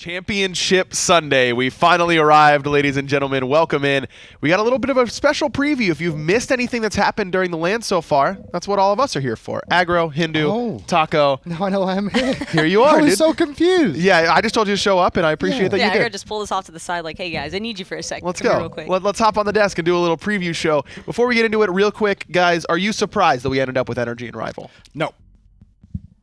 Championship Sunday. We finally arrived, ladies and gentlemen. Welcome in. We got a little bit of a special preview. If you've missed anything that's happened during the LAN so far, that's what all of us are here for. Aggro, Hindu, Taco. Now I know why I'm here. Here you are, I was dude. so confused. Yeah, I just told you to show up, and I appreciate that you did. Aggro just pull this off to the side like, hey, guys, I need you for a second. Let's Come here go. real quick. Let's hop on the desk and do a little preview show. Before we get into it, real quick, guys, are you surprised that we ended up with NRG and Rival? No.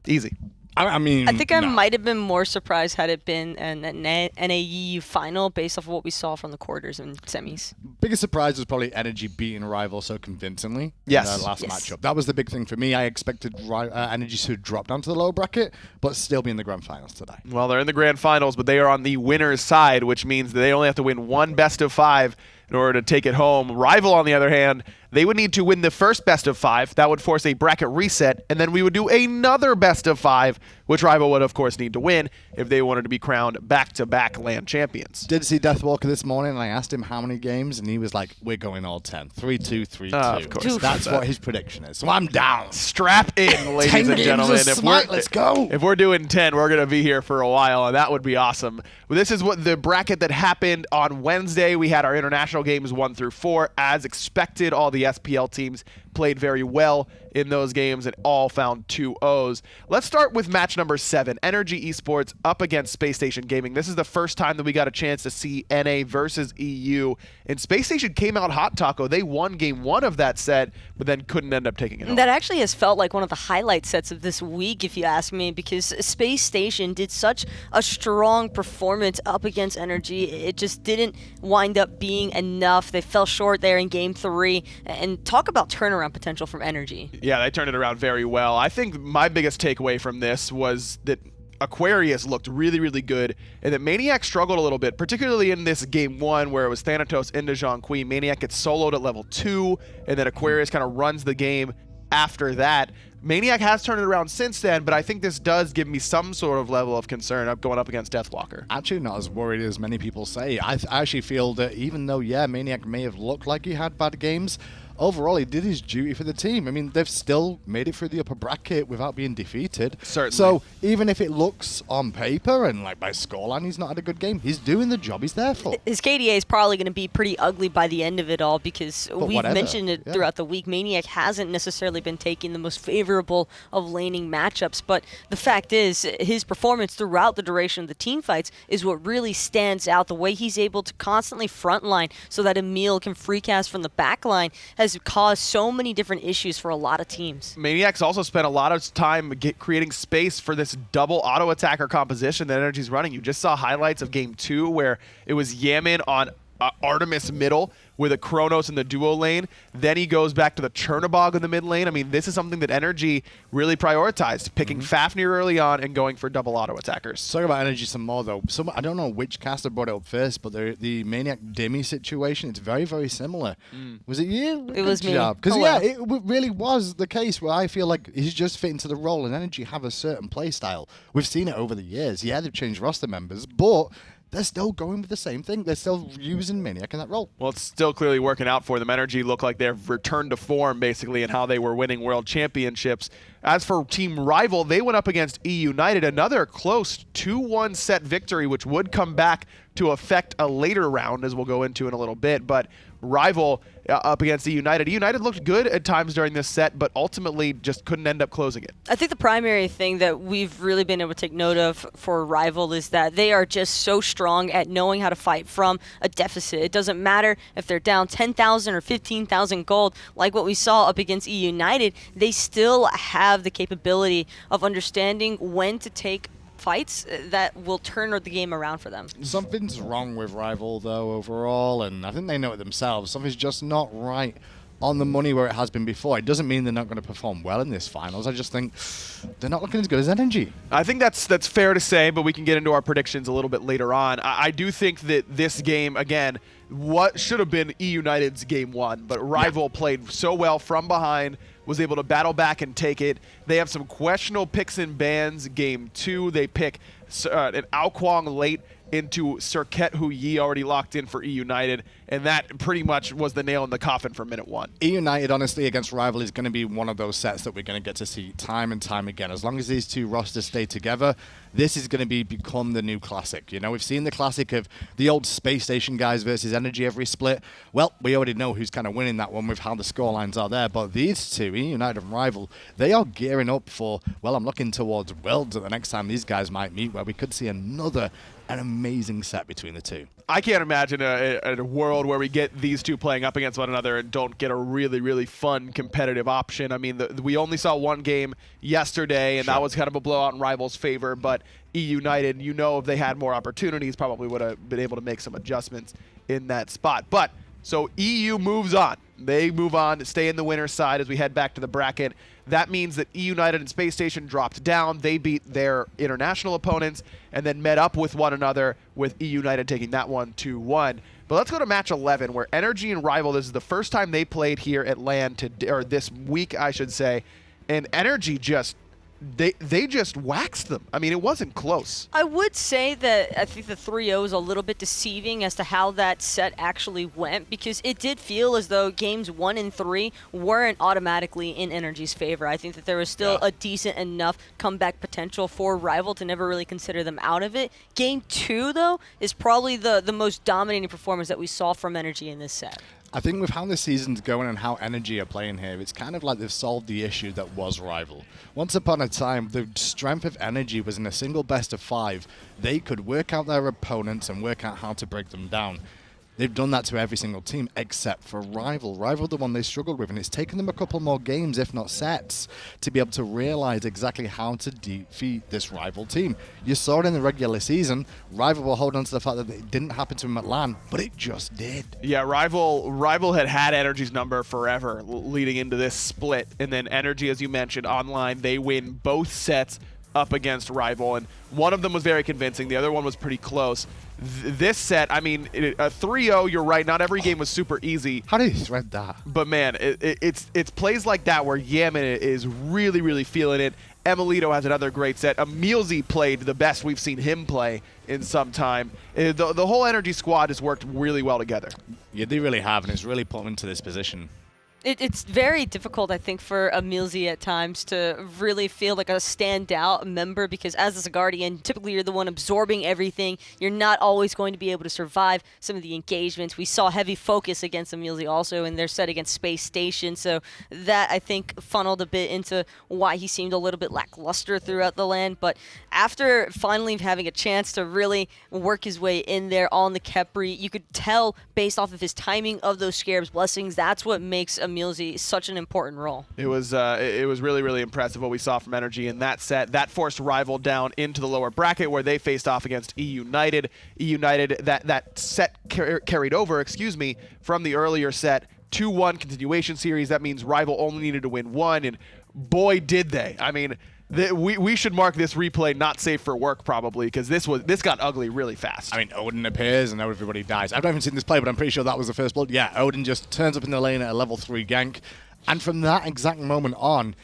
Easy. I mean, I think I might have been more surprised had it been an NAE final based off of what we saw from the quarters and semis. Biggest surprise was probably NRG beating Rival so convincingly Yes. in the last matchup. That was the big thing for me. I expected NRG to drop down to the lower bracket, but still be in the grand finals today. Well, they're in the grand finals, but they are on the winner's side, which means that they only have to win one best of 5 in order to take it home. Rival, on the other hand, they would need to win the first best of 5. That would force a bracket reset, and then we would do another best of 5, which Rival would, of course, need to win if they wanted to be crowned back-to-back LAN champions. Did see Deathwalker this morning, and I asked him how many games, and he was like, we're going all 10. 3-2, 3-2. Of course. That's what his prediction is. So I'm down. Strap in, ladies 10 and gentlemen. games of Smite, let's go. If we're doing 10, we're going to be here for a while, and that would be awesome. Well, this is what the bracket that happened on Wednesday. We had our international games 1 through 4. As expected, all the SPL teams played very well in those games and all found 2-0s. Let's start with match number 7, NRG Esports up against Space Station Gaming. This is the first time that we got a chance to see NA versus EU, and Space Station came out hot, Taco. They won game 1 of that set, but then couldn't end up taking it home. That actually has felt like one of the highlight sets of this week, if you ask me, because Space Station did such a strong performance up against NRG. It just didn't wind up being enough. They fell short there in game 3, and talk about turnaround potential from NRG. Yeah, they turned it around very well. I think my biggest takeaway from this was that Aquarius looked really, really good, and that maniaK struggled a little bit, particularly in this game 1 where it was Thanatos into Zhonghui. maniaK gets soloed at level 2, and then Aquarius kind of runs the game after that. maniaK has turned it around since then, but I think this does give me some sort of level of concern of going up against Deathwalker. Actually, not as worried as many people say. I actually feel that even though, yeah, maniaK may have looked like he had bad games, overall, he did his duty for the team. I mean, they've still made it through the upper bracket without being defeated. Certainly. So even if it looks on paper and like by scoreline he's not had a good game, he's doing the job he's there for. His KDA is probably going to be pretty ugly by the end of it all because we've mentioned it throughout the week. maniaK hasn't necessarily been taking the most favorable of laning matchups, but the fact is his performance throughout the duration of the team fights is what really stands out. The way he's able to constantly frontline so that Emil can freecast from the backline has caused so many different issues for a lot of teams. maniaK's also spent a lot of time creating space for this double auto attacker composition that NRG's running. You just saw highlights of game 2 where it was Yammyn on Artemis middle with a Chronos in the duo lane. Then he goes back to the Chernobog in the mid lane. I mean, this is something that NRG really prioritized, picking Fafnir early on and going for double auto attackers. Talk about NRG some more, though. I don't know which caster brought it up first, but the maniaK Demi situation, it's very, very similar. Was it you? It was me. Because, yeah, it really was the case where I feel like he's just fit into the role, and NRG have a certain play style. We've seen it over the years. Yeah, they've changed roster members, but they're still going with the same thing. They're still using maniaK in that role. Well, it's still clearly working out for them. NRG look like they've returned to form, basically, in how they were winning world championships. As for Team Rival, they went up against eUnited, another close 2-1 set victory, which would come back to affect a later round, as we'll go into in a little bit. But Rival up against eUnited. eUnited looked good at times during this set, but ultimately just couldn't end up closing it. I think the primary thing that we've really been able to take note of for Rival is that they are just so strong at knowing how to fight from a deficit. It doesn't matter if they're down 10,000 or 15,000 gold, like what we saw up against eUnited, they still have the capability of understanding when to take fights that will turn the game around for them. Something's wrong with Rival, though, overall, and I think they know it themselves. Something's just not right on the money where it has been before. It doesn't mean they're not going to perform well in this finals. I just think they're not looking as good as NRG. I think that's fair to say, but we can get into our predictions a little bit later on. I do think that this game, again, what should have been eUnited's game 1, but Rival played so well from behind, was able to battle back and take it. They have some questionable picks and bans. Game 2, they pick an Ao Kwong late into Circuit, who Yi already locked in for E United, and that pretty much was the nail in the coffin for minute 1. E United, honestly, against Rival is going to be one of those sets that we're going to get to see time and time again. As long as these two rosters stay together, this is going to become the new classic. You know, we've seen the classic of the old Space Station guys versus NRG every split. Well, we already know who's kind of winning that one with how the scorelines are there, but these two, E United and Rival, they are gearing up for, well, I'm looking towards Worlds at the next time these guys might meet, where we could see an amazing set between the two. I can't imagine a world where we get these two playing up against one another and don't get a really, really fun competitive option. I mean, we only saw one game yesterday, and that was kind of a blowout in Rival's favor, but E United, you know, if they had more opportunities, probably would have been able to make some adjustments in that spot. But, so EU moves on. They move on to stay in the winner's side as we head back to the bracket. That means that E United and Space Station dropped down. They beat their international opponents and then met up with one another, with E United taking that one 2-1. But let's go to match 11, where NRG and Rival, this is the first time they played here at LAN, or this week, I should say, and NRG just they just waxed them. I mean, it wasn't close. I would say that I think the 3-0 is a little bit deceiving as to how that set actually went, because it did feel as though games 1 and 3 weren't automatically in NRG's favor. I think that there was still a decent enough comeback potential for Rival to never really consider them out of it. Game 2, though, is probably the most dominating performance that we saw from NRG in this set. I think with how the season's going and how NRG are playing here, it's kind of like they've solved the issue that was Rival. Once upon a time, the strength of NRG was in a single best of 5. They could work out their opponents and work out how to break them down. They've done that to every single team except for Rival. Rival, the one they struggled with, and it's taken them a couple more games, if not sets, to be able to realize exactly how to defeat this Rival team. You saw it in the regular season. Rival will hold on to the fact that it didn't happen to them at LAN, but it just did. Yeah, Rival had NRG's number forever leading into this split, and then NRG, as you mentioned, online, they win both sets up against Rival, and one of them was very convincing. The other one was pretty close. This set, I mean, a 3-0, you're right, not every game was super easy. How do you thread that? But man, it's plays like that where Yammyn is really, really feeling it. emilitoo has another great set. EmilZy played the best we've seen him play in some time. The whole NRG squad has worked really well together. Yeah, they really have, and it's really put them into this position. It's very difficult, I think, for EmilZy at times to really feel like a standout member, because as a Guardian, typically you're the one absorbing everything. You're not always going to be able to survive some of the engagements. We saw heavy focus against EmilZy also in their set against Space Station, so that, I think, funneled a bit into why he seemed a little bit lackluster throughout the LAN. But after finally having a chance to really work his way in there on the Khepri, you could tell based off of his timing of those Scarab's Blessings, that's what makes EmilZy such an important role. It was really, really impressive what we saw from NRG in that set. That forced Rival down into the lower bracket where they faced off against E United. E United, that set carried over, from the earlier set. 2-1 continuation series. That means Rival only needed to win 1, and boy did they. I mean, we should mark this replay not safe for work probably, because this got ugly really fast. I mean, Odin appears and everybody dies. I've not even seen this play, but I'm pretty sure that was the first blood. Yeah, Odin just turns up in the lane at a level 3 gank, and from that exact moment on,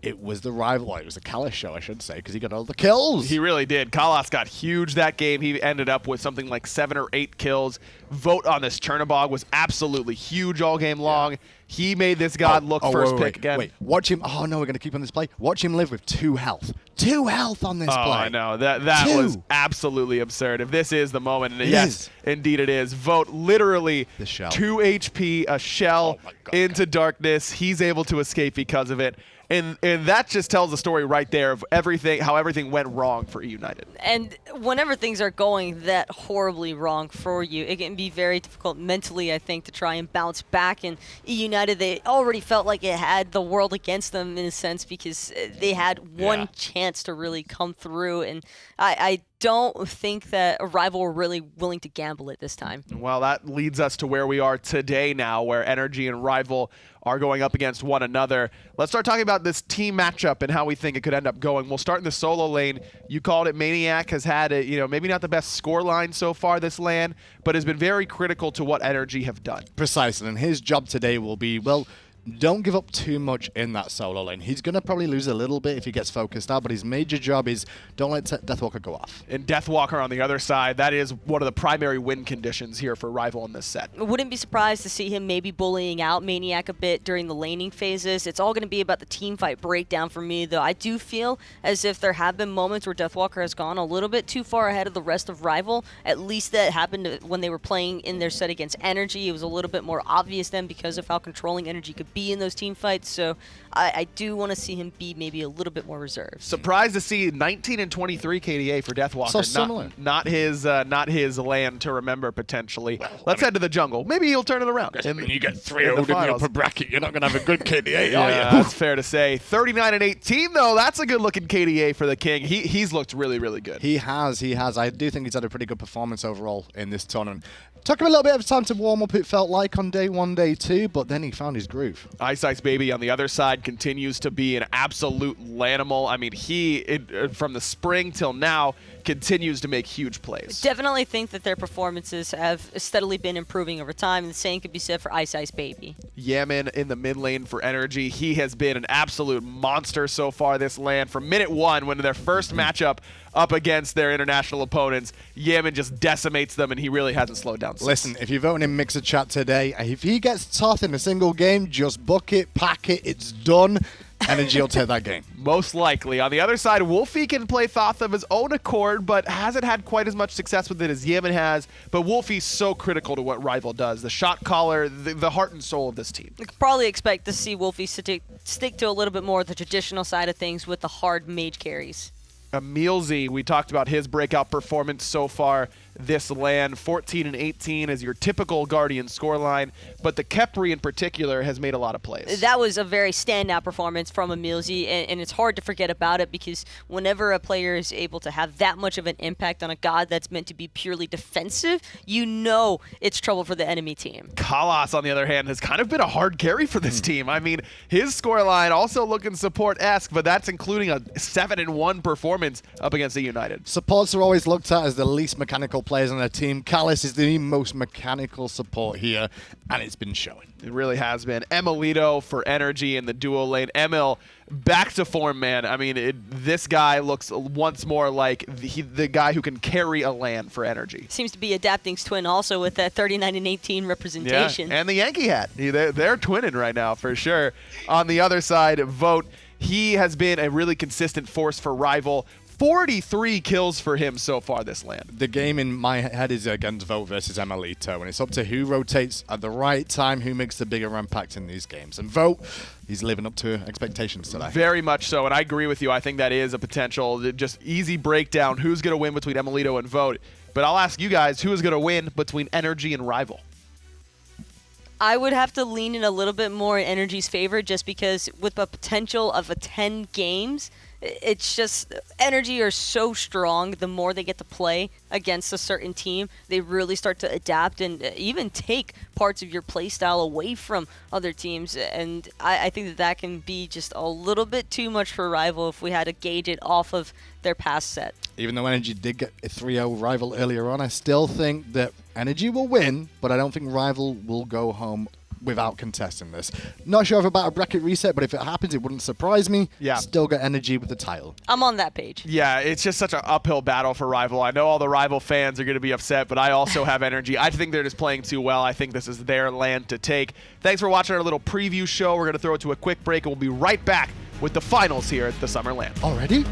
it was the Rival. It was the Kalas show, I should say, because he got all the kills. He really did. Kalas got huge that game. He ended up with something like 7 or 8 kills. Vote on this Chernobog was absolutely huge all game long. Yeah. He made this god look first pick again. Wait, watch him. Oh, no, we're going to keep on this play. Watch him live with 2 health. 2 health on this play. Oh, I know. That was absolutely absurd. If this is the moment, and yes, indeed it is. Vote literally 2 HP, a shell into darkness. He's able to escape because of it. And that just tells the story right there of how everything went wrong for E United. And whenever things are going that horribly wrong for you, it can be very difficult mentally, I think, to try and bounce back. And E United, they already felt like it had the world against them in a sense, because they had one chance to really come through. And I don't think that a Rival were really willing to gamble it this time. Well, that leads us to where we are today now, where NRG and Rival are going up against one another. Let's start talking about this team matchup and how we think it could end up going. We'll start in the solo lane. You called it. maniaKK has had maybe not the best score line so far this LAN, but has been very critical to what NRG have done. Precisely, and his job today will be, well, don't give up too much in that solo lane. He's going to probably lose a little bit if he gets focused out, but his major job is don't let Deathwalker go off. And Deathwalker on the other side, that is one of the primary win conditions here for Rival in this set. I wouldn't be surprised to see him maybe bullying out maniaKK a bit during the laning phases. It's all going to be about the team fight breakdown for me, though. I do feel as if there have been moments where Deathwalker has gone a little bit too far ahead of the rest of Rival. At least that happened when they were playing in their set against NRG. It was a little bit more obvious then because of how controlling NRG could be in those team fights. So I do want to see him be maybe a little bit more reserved. Surprised to see 19 and 23 KDA for Deathwalker. So similar. Not his land to remember potentially. Well, Let's head to the jungle. Maybe he'll turn it around. When you get 3 in the upper bracket, you're not going to have a good KDA, are you? That's fair to say. 39 and 18 though. That's a good looking KDA for the King. He's looked really, really good. He has. I do think he's had a pretty good performance overall in this tournament. Took him a little bit of time to warm up, it felt like, on day 1, day 2, but then he found his groove. iceicebaby on the other side continues to be an absolute lanimal. I mean, from the spring till now, continues to make huge plays. Definitely think that their performances have steadily been improving over time, and the same could be said for iceicebaby. Yammyn in the mid lane for NRG. He has been an absolute monster so far this LAN. From minute 1, when their first matchup up against their international opponents, Yammyn just decimates them, and he really hasn't slowed down since. Listen, if you're voting in Mixer Chat today, if he gets tough in a single game, just book it, pack it, it's done. NRG will take that game. Most likely. On the other side, Wlfy can play Thoth of his own accord, but hasn't had quite as much success with it as Yammyn has. But Wlfy's so critical to what Rival does. The shot caller, the heart and soul of this team. You could probably expect to see Wlfy stick to a little bit more of the traditional side of things with the hard mage carries. EmilZy, we talked about his breakout performance so far this LAN. 14 and 18 is your typical Guardian scoreline, but the Khepri in particular has made a lot of plays. That was a very standout performance from EmilZy, and it's hard to forget about it because whenever a player is able to have that much of an impact on a god that's meant to be purely defensive, you know it's trouble for the enemy team. Kalas, on the other hand, has kind of been a hard carry for this team. I mean, his scoreline also looking support-esque, but that's including a 7-1 performance up against the United. Supports are always looked at as the least mechanical players on their team. Kalas is the most mechanical support here, and it's been showing. It really has been. emilitoo for NRG in the duo lane. Emil, back to form, man. I mean, this guy looks once more like the guy who can carry a LAN for NRG. Seems to be adapting's twin also with that 39 and 18 representation. Yeah, and the Yankee hat. They're twinning right now for sure. On the other side, Vote. He has been a really consistent force for Rival. 43 kills for him so far this LAN. The game in my head is against Vote versus emilitoo, and it's up to who rotates at the right time, who makes the bigger impact in these games. And Vote, he's living up to expectations today. Very much so, and I agree with you. I think that is a potential, just easy breakdown. Who's going to win between emilitoo and Vote? But I'll ask you guys, who is going to win between NRG and Rival? I would have to lean in a little bit more in NRG's favor just because with the potential of 10 games, it's just NRG are so strong. The more they get to play against a certain team, they really start to adapt and even take parts of your playstyle away from other teams. And I think that can be just a little bit too much for Rival if we had to gauge it off of their past set. Even though NRG did get a 3-0 Rival earlier on, I still think that NRG will win, but I don't think Rival will go home without contesting this. Not sure about a bracket reset, but if it happens, it wouldn't surprise me. Yeah. Still got NRG with the title. I'm on that page. Yeah, it's just such an uphill battle for Rival. I know all the Rival fans are going to be upset, but I also have NRG. I think they're just playing too well. I think this is their LAN to take. Thanks for watching our little preview show. We're going to throw it to a quick break, and we'll be right back with the finals here at the Summer LAN. Already?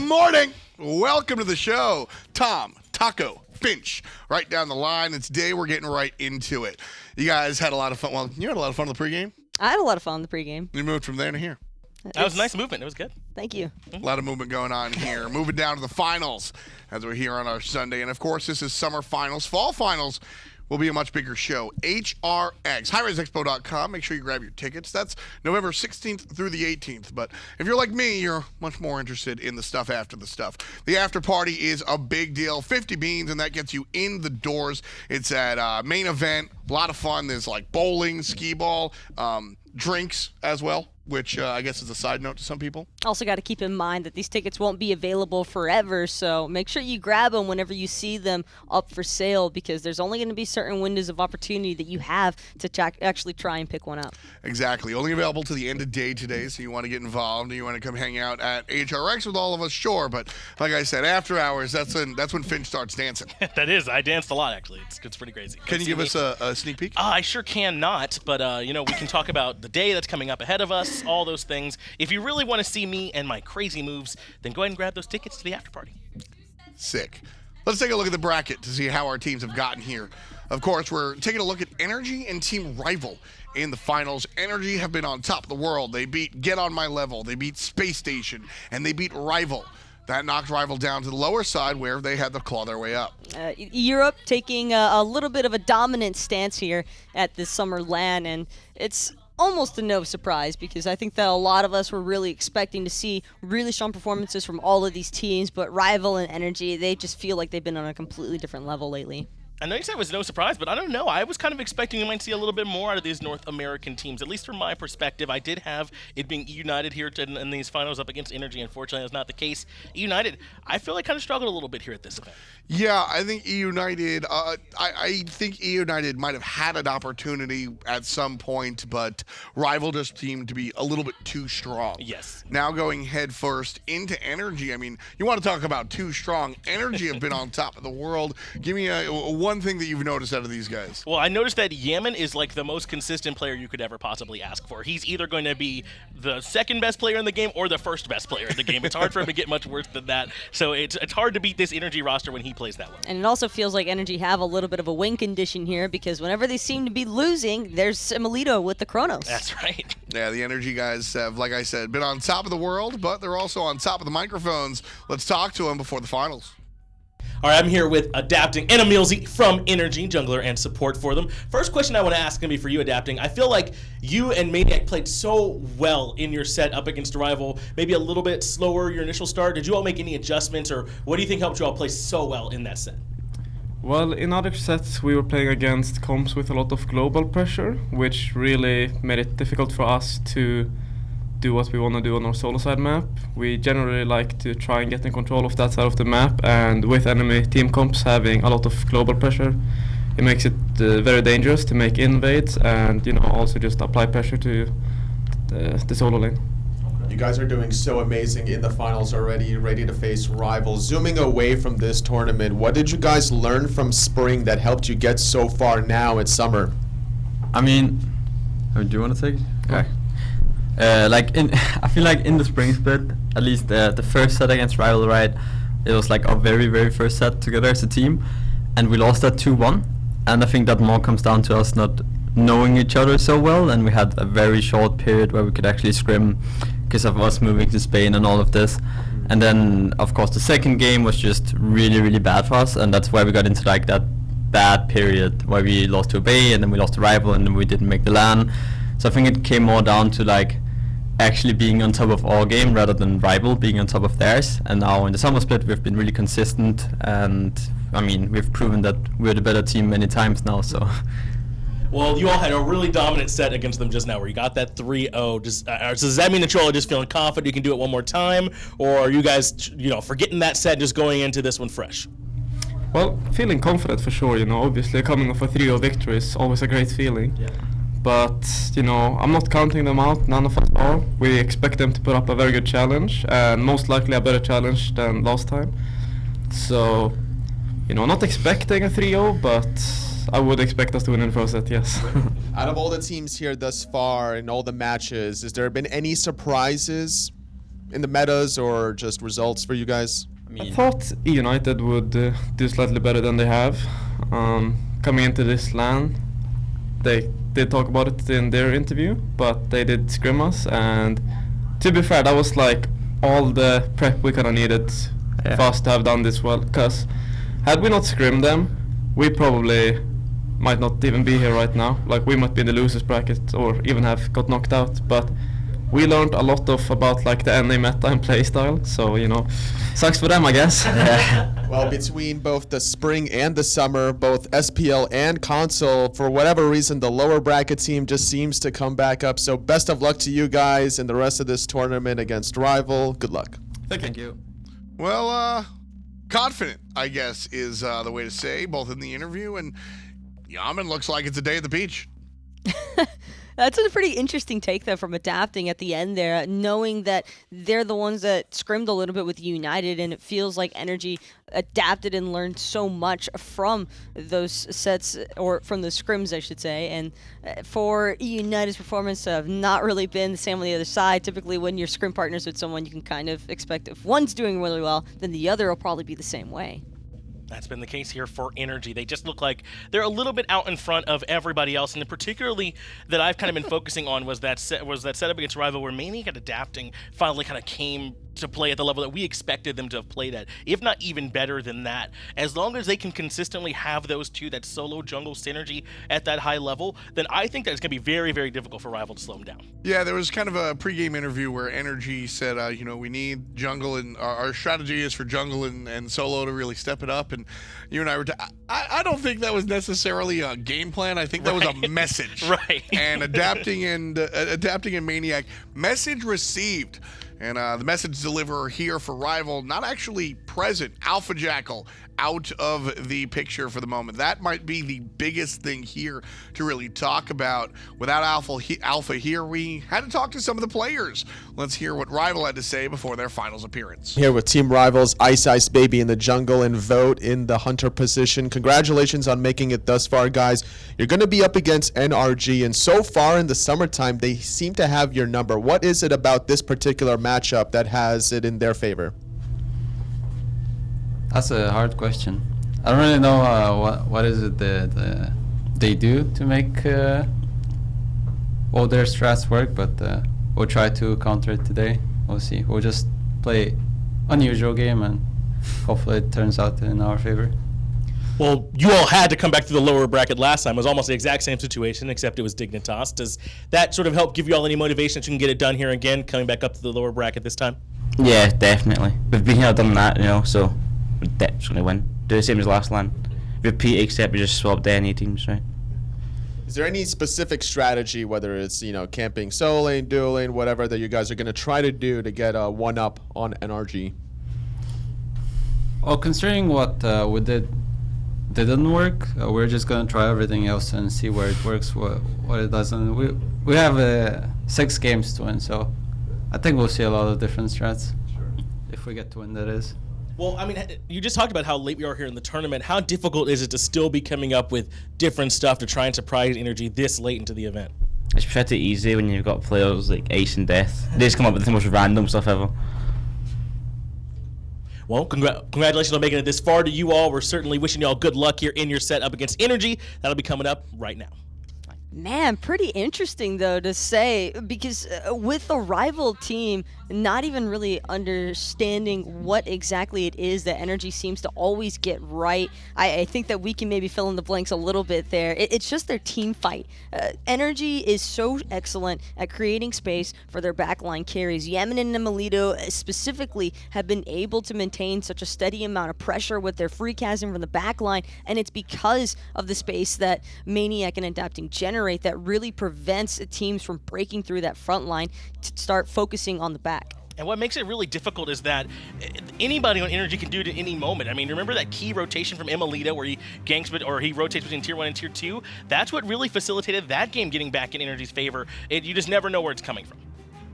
morning. Welcome to the show. Tom, Taco, Finch, right down the line. And today we're getting right into it. You guys had a lot of fun. Well, you had a lot of fun in the pregame. I had a lot of fun in the pregame. You moved from there to here. That was a nice movement. It was good. Thank you. A lot of movement going on here. Moving down to the finals as we're here on our Sunday. And, of course, this is summer finals. Fall finals will be a much bigger show. HRX, hi-rez.expo.com. Make sure you grab your tickets. That's November 16th through the 18th. But if you're like me, you're much more interested in the stuff after the stuff. The after party is a big deal. 50 beans, and that gets you in the doors. It's at main event. A lot of fun. There's like bowling, skee ball, drinks as well, which I guess is a side note to some people. Also got to keep in mind that these tickets won't be available forever, so make sure you grab them whenever you see them up for sale, because there's only going to be certain windows of opportunity that you have to actually try and pick one up. Exactly. Only available to the end of day today, so you want to get involved and you want to come hang out at HRX with all of us, sure. But like I said, after hours, that's when Finch starts dancing. That is. I danced a lot, actually. It's pretty crazy. Can you give us a sneak peek? I sure can not, but we can talk about the day that's coming up ahead of us, all those things. If you really want to see me and my crazy moves, then go ahead and grab those tickets to the after party. Sick. Let's take a look at the bracket to see how our teams have gotten here. Of course, we're taking a look at NRG and Team Rival in the finals. NRG have been on top of the world. They beat Get On My Level, they beat Space Station, and they beat Rival. That knocked Rival down to the lower side where they had to claw their way up. Europe taking a little bit of a dominant stance here at the Summer LAN, and it's almost a no surprise, because I think that a lot of us were really expecting to see really strong performances from all of these teams, but Rival and NRG, they just feel like they've been on a completely different level lately. I know you said it was no surprise, but I don't know. I was kind of expecting you might see a little bit more out of these North American teams, at least from my perspective. I did have it being United here in these finals up against NRG. Unfortunately, that's not the case. United, I feel like kind of struggled a little bit here at this event. Yeah, I think United, I think United might have had an opportunity at some point, but Rival just seemed to be a little bit too strong. Yes. Now going head first into NRG, I mean, you want to talk about too strong. NRG have been on top of the world. Give me one thing that you've noticed out of these guys. Well, I noticed that Yammyn is like the most consistent player you could ever possibly ask for. He's either going to be the second best player in the game or the first best player in the game. It's hard for him to get much worse than that. So it's hard to beat this NRG roster when he plays that well. And it also feels like NRG have a little bit of a win condition here, because whenever they seem to be losing, there's emilitoo with the Chronos. That's right. Yeah, the NRG guys have, like I said, been on top of the world, but they're also on top of the microphones. Let's talk to them before the finals. All right, I'm here with Adapting and EmilZy from NRG, jungler and support for them. First question I want to ask is going to be for you, Adapting. I feel like you and maniaKK played so well in your set up against Rival, maybe a little bit slower your initial start. Did you all make any adjustments, or what do you think helped you all play so well in that set? Well, in other sets we were playing against comps with a lot of global pressure, which really made it difficult for us to do what we want to do on our solo side map. We generally like to try and get in control of that side of the map, and with enemy team comps having a lot of global pressure, it makes it very dangerous to make invades and also just apply pressure to the solo lane. You guys are doing so amazing in the finals already, ready to face Rival. Zooming away from this tournament, what did you guys learn from spring that helped you get so far now at summer? I mean, do you want to take it? Okay. I feel like in the spring split, at least the first set against Rival, right, it was like our very, very first set together as a team, and we lost that 2-1. And I think that more comes down to us not knowing each other so well, and we had a very short period where we could actually scrim because of us moving to Spain and all of this. And then, of course, the second game was just really, really bad for us, and that's why we got into like that bad period where we lost to Bay, and then we lost to Rival, and then we didn't make the LAN. So I think it came more down to like actually being on top of our game rather than Rival being on top of theirs. And now in the summer split we've been really consistent, and I mean we've proven that we're the better team many times now. So. Well, you all had a really dominant set against them just now where you got that 3-0. Does that mean that you all are just feeling confident you can do it one more time? Or are you guys, forgetting that set, just going into this one fresh? Well, feeling confident for sure, Obviously coming off a 3-0 victory is always a great feeling. Yeah. But, I'm not counting them out, none of us are. We expect them to put up a very good challenge, and most likely a better challenge than last time. So, not expecting a 3-0, but I would expect us to win in the first set, yes. Out of all the teams here thus far in all the matches, has there been any surprises? in the metas or just results for you guys? I thought United would do slightly better than they have. Coming into this LAN, they did talk about it in their interview, but they did scrim us, and to be fair, that was like all the prep we kind of needed for us to have done this well, because had we not scrimmed them, we probably might not even be here right now. Like, we might be in the losers bracket or even have got knocked out, but we learned a lot about like the NA meta and playstyle, so you know, sucks for them, I guess. Well, between both the spring and the summer, both SPL and console, for whatever reason, the lower bracket team just seems to come back up. So best of luck to you guys in the rest of this tournament against Rival. Good luck. Thank you. Well, confident, I guess, is the way to say, both in the interview and Yammyn looks like it's a day at the beach. That's a pretty interesting take, though, from Adapting at the end there, knowing that they're the ones that scrimmed a little bit with United, and it feels like NRG adapted and learned so much from those sets, or from the scrims, I should say. And for United's performance to have not really been the same on the other side, typically when you're scrim partners with someone, you can kind of expect if one's doing really well, then the other will probably be the same way. That's been the case here for NRG. They just look like they're a little bit out in front of everybody else, and particularly that I've kind of been focusing on was that setup against Rival where maniaKK and Adapting finally kind of came to play at the level that we expected them to have played at, if not even better than that. As long as they can consistently have those two, that solo jungle synergy at that high level, then I think that it's going to be very, very difficult for Rival to slow them down. Yeah, there was kind of a pregame interview where NRG said, you know, we need jungle, and our strategy is for jungle and solo to really step it up. And you and I were, I don't think that was necessarily a game plan. I think that was a message. Right. And Adapting and maniaKK, message received. And the message deliverer here for Rival, not actually present. Alpha Jackal out of the picture for the moment. That might be the biggest thing here to really talk about. Without Alpha here, we had to talk to some of the players. Let's hear what Rival had to say before their finals appearance. Here with Team Rival's iceicebaby in the jungle and Vote in the hunter position. Congratulations on making it thus far, guys. You're going to be up against NRG, and so far in the summertime, they seem to have your number. What is it about this particular matchup that has it in their favor? That's a hard question. I don't really know what is it that they do to make all their strats work, but we'll try to counter it today. We'll see. We'll just play unusual game, and hopefully it turns out in our favor. Well, you all had to come back to the lower bracket last time. It was almost the exact same situation, except it was Dignitas. Does that sort of help give you all any motivation that you can get it done here again, coming back up to the lower bracket this time? Yeah, definitely. We've been here, done that, you know, so we're definitely going to win. Do the same as last LAN. Repeat, except we just swapped the NA teams, right? Is there any specific strategy, whether it's, you know, camping solo lane, dual lane, whatever, that you guys are going to try to do to get a one-up on NRG? Well, considering what we didn't work, we're just going to try everything else and see where it works, what it doesn't. We have 6 games to win, so I think we'll see a lot of different strats. Sure. If we get to win, that is. Well, I mean, you just talked about how late we are here in the tournament. How difficult is it to still be coming up with different stuff to try and surprise NRG this late into the event? It's pretty easy when you've got players like Ice and Death. They just come up with the most random stuff ever. Well, congratulations on making it this far to you all. We're certainly wishing you all good luck here in your set up against NRG. That'll be coming up right now. Man, pretty interesting, though, to say, because with the Rival team not even really understanding what exactly it is that NRG seems to always get right, I think that we can maybe fill in the blanks a little bit there. It's just their team fight. NRG is so excellent at creating space for their backline carries. Yammyn and emilitoo specifically have been able to maintain such a steady amount of pressure with their free casting from the backline, and it's because of the space that maniaKK and Adapting generate that really prevents teams from breaking through that front line to start focusing on the back. And what makes it really difficult is that anybody on NRG can do it at any moment. I mean, remember that key rotation from emilitoo where he ganks or he rotates between Tier 1 and Tier 2? That's what really facilitated that game getting back in NRG's favor. You just never know where it's coming from.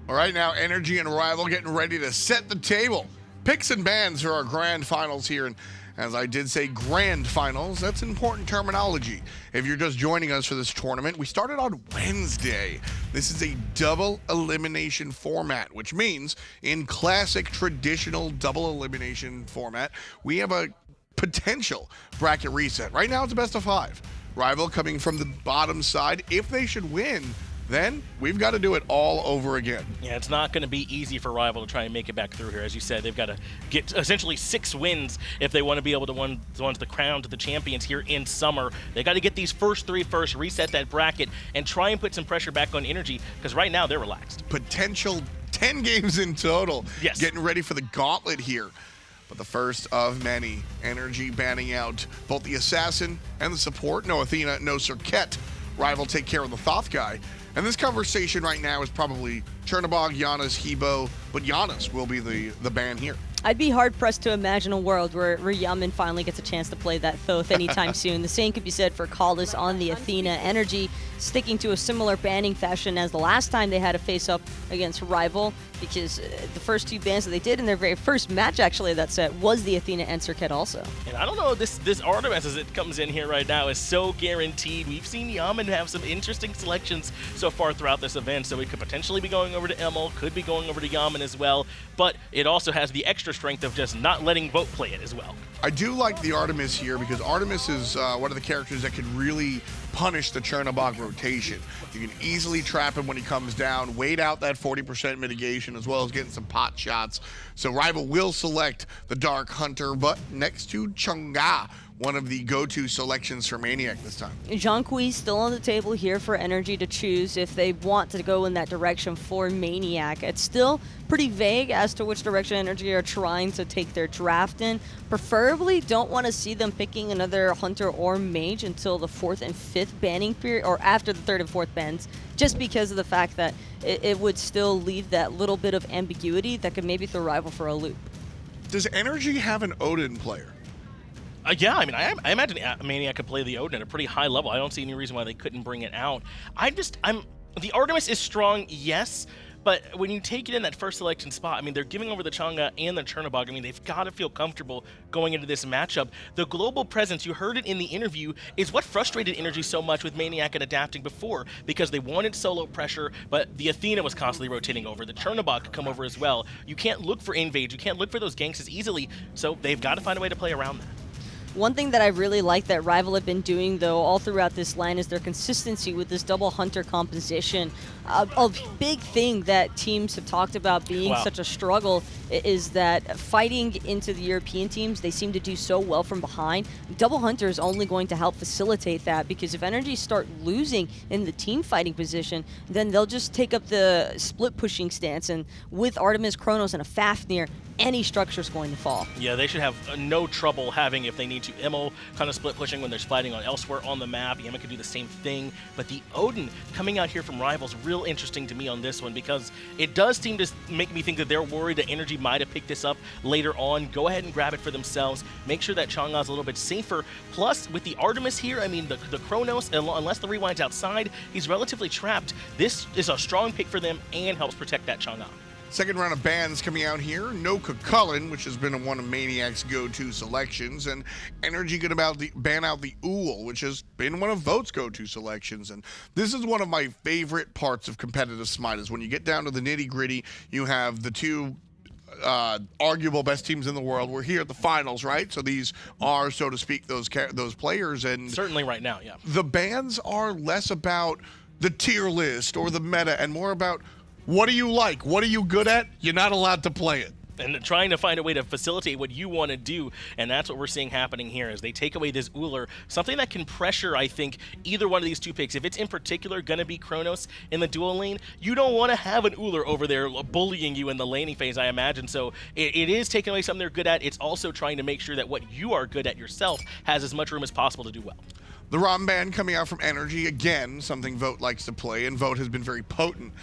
All right, now NRG and Rival getting ready to set the table. Picks and bans for our grand finals here. And As I did say, grand finals. That's important terminology. If you're just joining us for this tournament, we started on Wednesday. This is a double elimination format, which means in classic traditional double elimination format, we have a potential bracket reset. Right now, it's a best of 5. Rival coming from the bottom side. If they should win, then we've got to do it all over again. Yeah, it's not going to be easy for Rival to try and make it back through here. As you said, they've got to get essentially 6 wins if they want to be able to win the crown to the champions here in summer. They got to get these first 3 first, reset that bracket, and try and put some pressure back on NRG, because right now they're relaxed. Potential 10 games in total. Yes. Getting ready for the gauntlet here. But the first of many. NRG banning out both the assassin and the support. No Athena, no Circuit. Rival take care of the Thoth guy. And this conversation right now is probably Chernobog, Giannis, Hebo, but Giannis will be the ban here. I'd be hard-pressed to imagine a world where Yammyn finally gets a chance to play that Thoth anytime soon. The same could be said for Callis on the Athena. NRG sticking to a similar banning fashion as the last time they had a face-up against Rival, because the first 2 bans that they did in their very first match, actually, of that set was the Athena and Circuit also. And I don't know, this Artemis as it comes in here right now is so guaranteed. We've seen Yammyn have some interesting selections so far throughout this event, so we could potentially be going over to Emil, could be going over to Yammyn as well, but it also has the extra strength of just not letting Vote play it as well. I do like the Artemis here because Artemis is one of the characters that can really punish the Chernobog rotation. You can easily trap him when he comes down, wait out that 40% mitigation, as well as getting some pot shots. So Rival will select the Dark Hunter, but next to Chang'e, one of the go-to selections for maniaK this time. Jean-Qui still on the table here for NRG to choose if they want to go in that direction for maniaK. It's still pretty vague as to which direction NRG are trying to take their draft in. Preferably don't want to see them picking another Hunter or Mage until the 4th and 5th banning period, or after the 3rd and 4th bans, just because of the fact that it would still leave that little bit of ambiguity that could maybe throw Rival for a loop. Does NRG have an Odin player? Yeah, I mean, I imagine maniaK could play the Odin at a pretty high level. I don't see any reason why they couldn't bring it out. The Artemis is strong, yes, but when you take it in that first selection spot, I mean, they're giving over the Chang'e and the Chernobog. I mean, they've got to feel comfortable going into this matchup. The global presence, you heard it in the interview, is what frustrated NRG so much with maniaK and adapting before, because they wanted solo pressure, but the Athena was constantly rotating over. The Chernobog could come over as well. You can't look for invades. You can't look for those ganks as easily, so they've got to find a way to play around that. One thing that I really like that Rival have been doing, though, all throughout this line is their consistency with this double Hunter composition. A big thing that teams have talked about being such a struggle is that fighting into the European teams, they seem to do so well from behind. Double Hunter is only going to help facilitate that, because if NRG start losing in the team fighting position, then they'll just take up the split pushing stance, and with Artemis, Chronos, and a Fafnir, any structure is going to fall. Yeah, they should have no trouble having, if they need to, Emil kind of split pushing when there's fighting on elsewhere on the map. Yammyn could do the same thing, but the Odin coming out here from Rivals, real interesting to me on this one, because it does seem to make me think that they're worried that NRG might have picked this up later on. Go ahead and grab it for themselves. Make sure that Chang'e's a little bit safer. Plus, with the Artemis here, I mean, the Chronos, unless the rewind's outside, he's relatively trapped. This is a strong pick for them and helps protect that Chang'e. Second round of bans coming out here. No Cullen, which has been one of maniaK's go-to selections, and NRG going to ban out the Ool, which has been one of Vote's go-to selections. And this is one of my favorite parts of competitive Smite, is when you get down to the nitty-gritty, you have the 2 arguable best teams in the world. We're here at the finals, right? So these are, so to speak, those players. And certainly right now, yeah. The bans are less about the tier list or the meta and more about, what do you like? What are you good at? You're not allowed to play it. And trying to find a way to facilitate what you want to do, and that's what we're seeing happening here as they take away this Uller, something that can pressure, I think, either one of these 2 picks. If it's in particular going to be Chronos in the dual lane, you don't want to have an Uller over there bullying you in the laning phase, I imagine. So it is taking away something they're good at. It's also trying to make sure that what you are good at yourself has as much room as possible to do well. The ROM ban coming out from NRG, again, something Vote likes to play, and Vote has been very potent.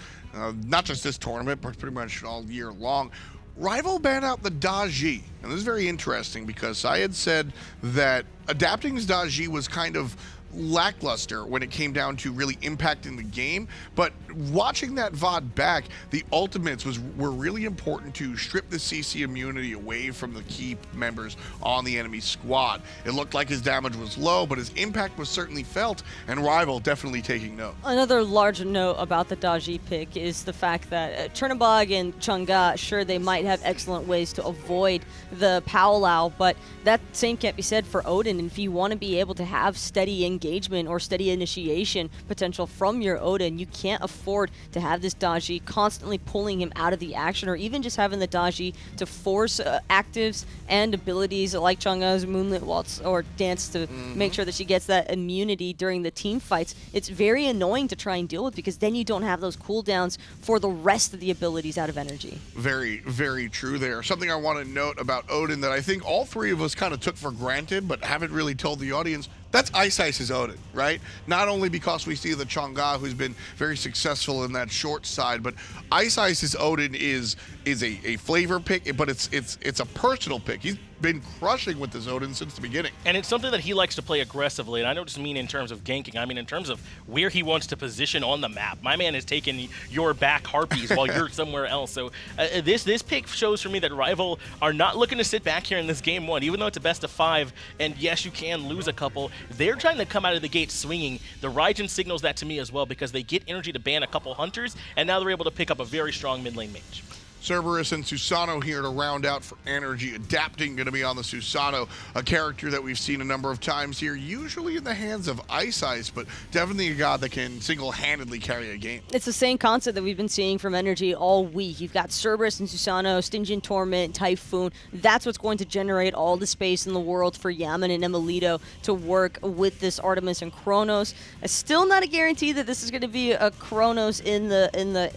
Not just this tournament, but pretty much all year long. Rival banned out the Daji, and this is very interesting because I had said that adapting Daji was kind of lackluster when it came down to really impacting the game. But watching that VOD back, the ultimates were really important to strip the CC immunity away from the key members on the enemy squad. It looked like his damage was low, but his impact was certainly felt, and Rival definitely taking note. Another large note about the Daji pick is the fact that Chernobog and Chang'e, sure, they might have excellent ways to avoid the Powwow, but that same can't be said for Odin. And if you want to be able to have steady engagement or steady initiation potential from your Odin, you can't afford to have this Daji constantly pulling him out of the action, or even just having the Daji to force actives and abilities like Chang'e's Moonlit Waltz or Dance to make sure that she gets that immunity during the team fights. It's very annoying to try and deal with, because then you don't have those cooldowns for the rest of the abilities out of energy. Very, very true there. Something I want to note about Odin that I think all three of us kind of took for granted but haven't really told the audience, that's Iceice's Odin, right? Not only because we see the Chang'e, who's been very successful in that short side, but Iceice's Odin is a flavor pick, but it's a personal pick. He's been crushing with this Odin since the beginning. And it's something that he likes to play aggressively, and I don't just mean in terms of ganking, I mean in terms of where he wants to position on the map. My man has taken your back harpies while you're somewhere else. So this pick shows for me that Rival are not looking to sit back here in this game one, even though it's a best of 5, and yes, you can lose a couple. They're trying to come out of the gate swinging. The Raijin signals that to me as well, because they get energy to ban a couple hunters, and now they're able to pick up a very strong mid lane mage. Cerberus and Susano here to round out for NRG. Adapting going to be on the Susano, a character that we've seen a number of times here, usually in the hands of Iceice, but definitely a god that can single-handedly carry a game. It's the same concept that we've been seeing from NRG all week. You've got Cerberus and Susano, Stingent Torment, Typhoon. That's what's going to generate all the space in the world for Yammyn and emilitoo to work with this Artemis and Chronos. It's still not a guarantee that this is going to be a Chronos in the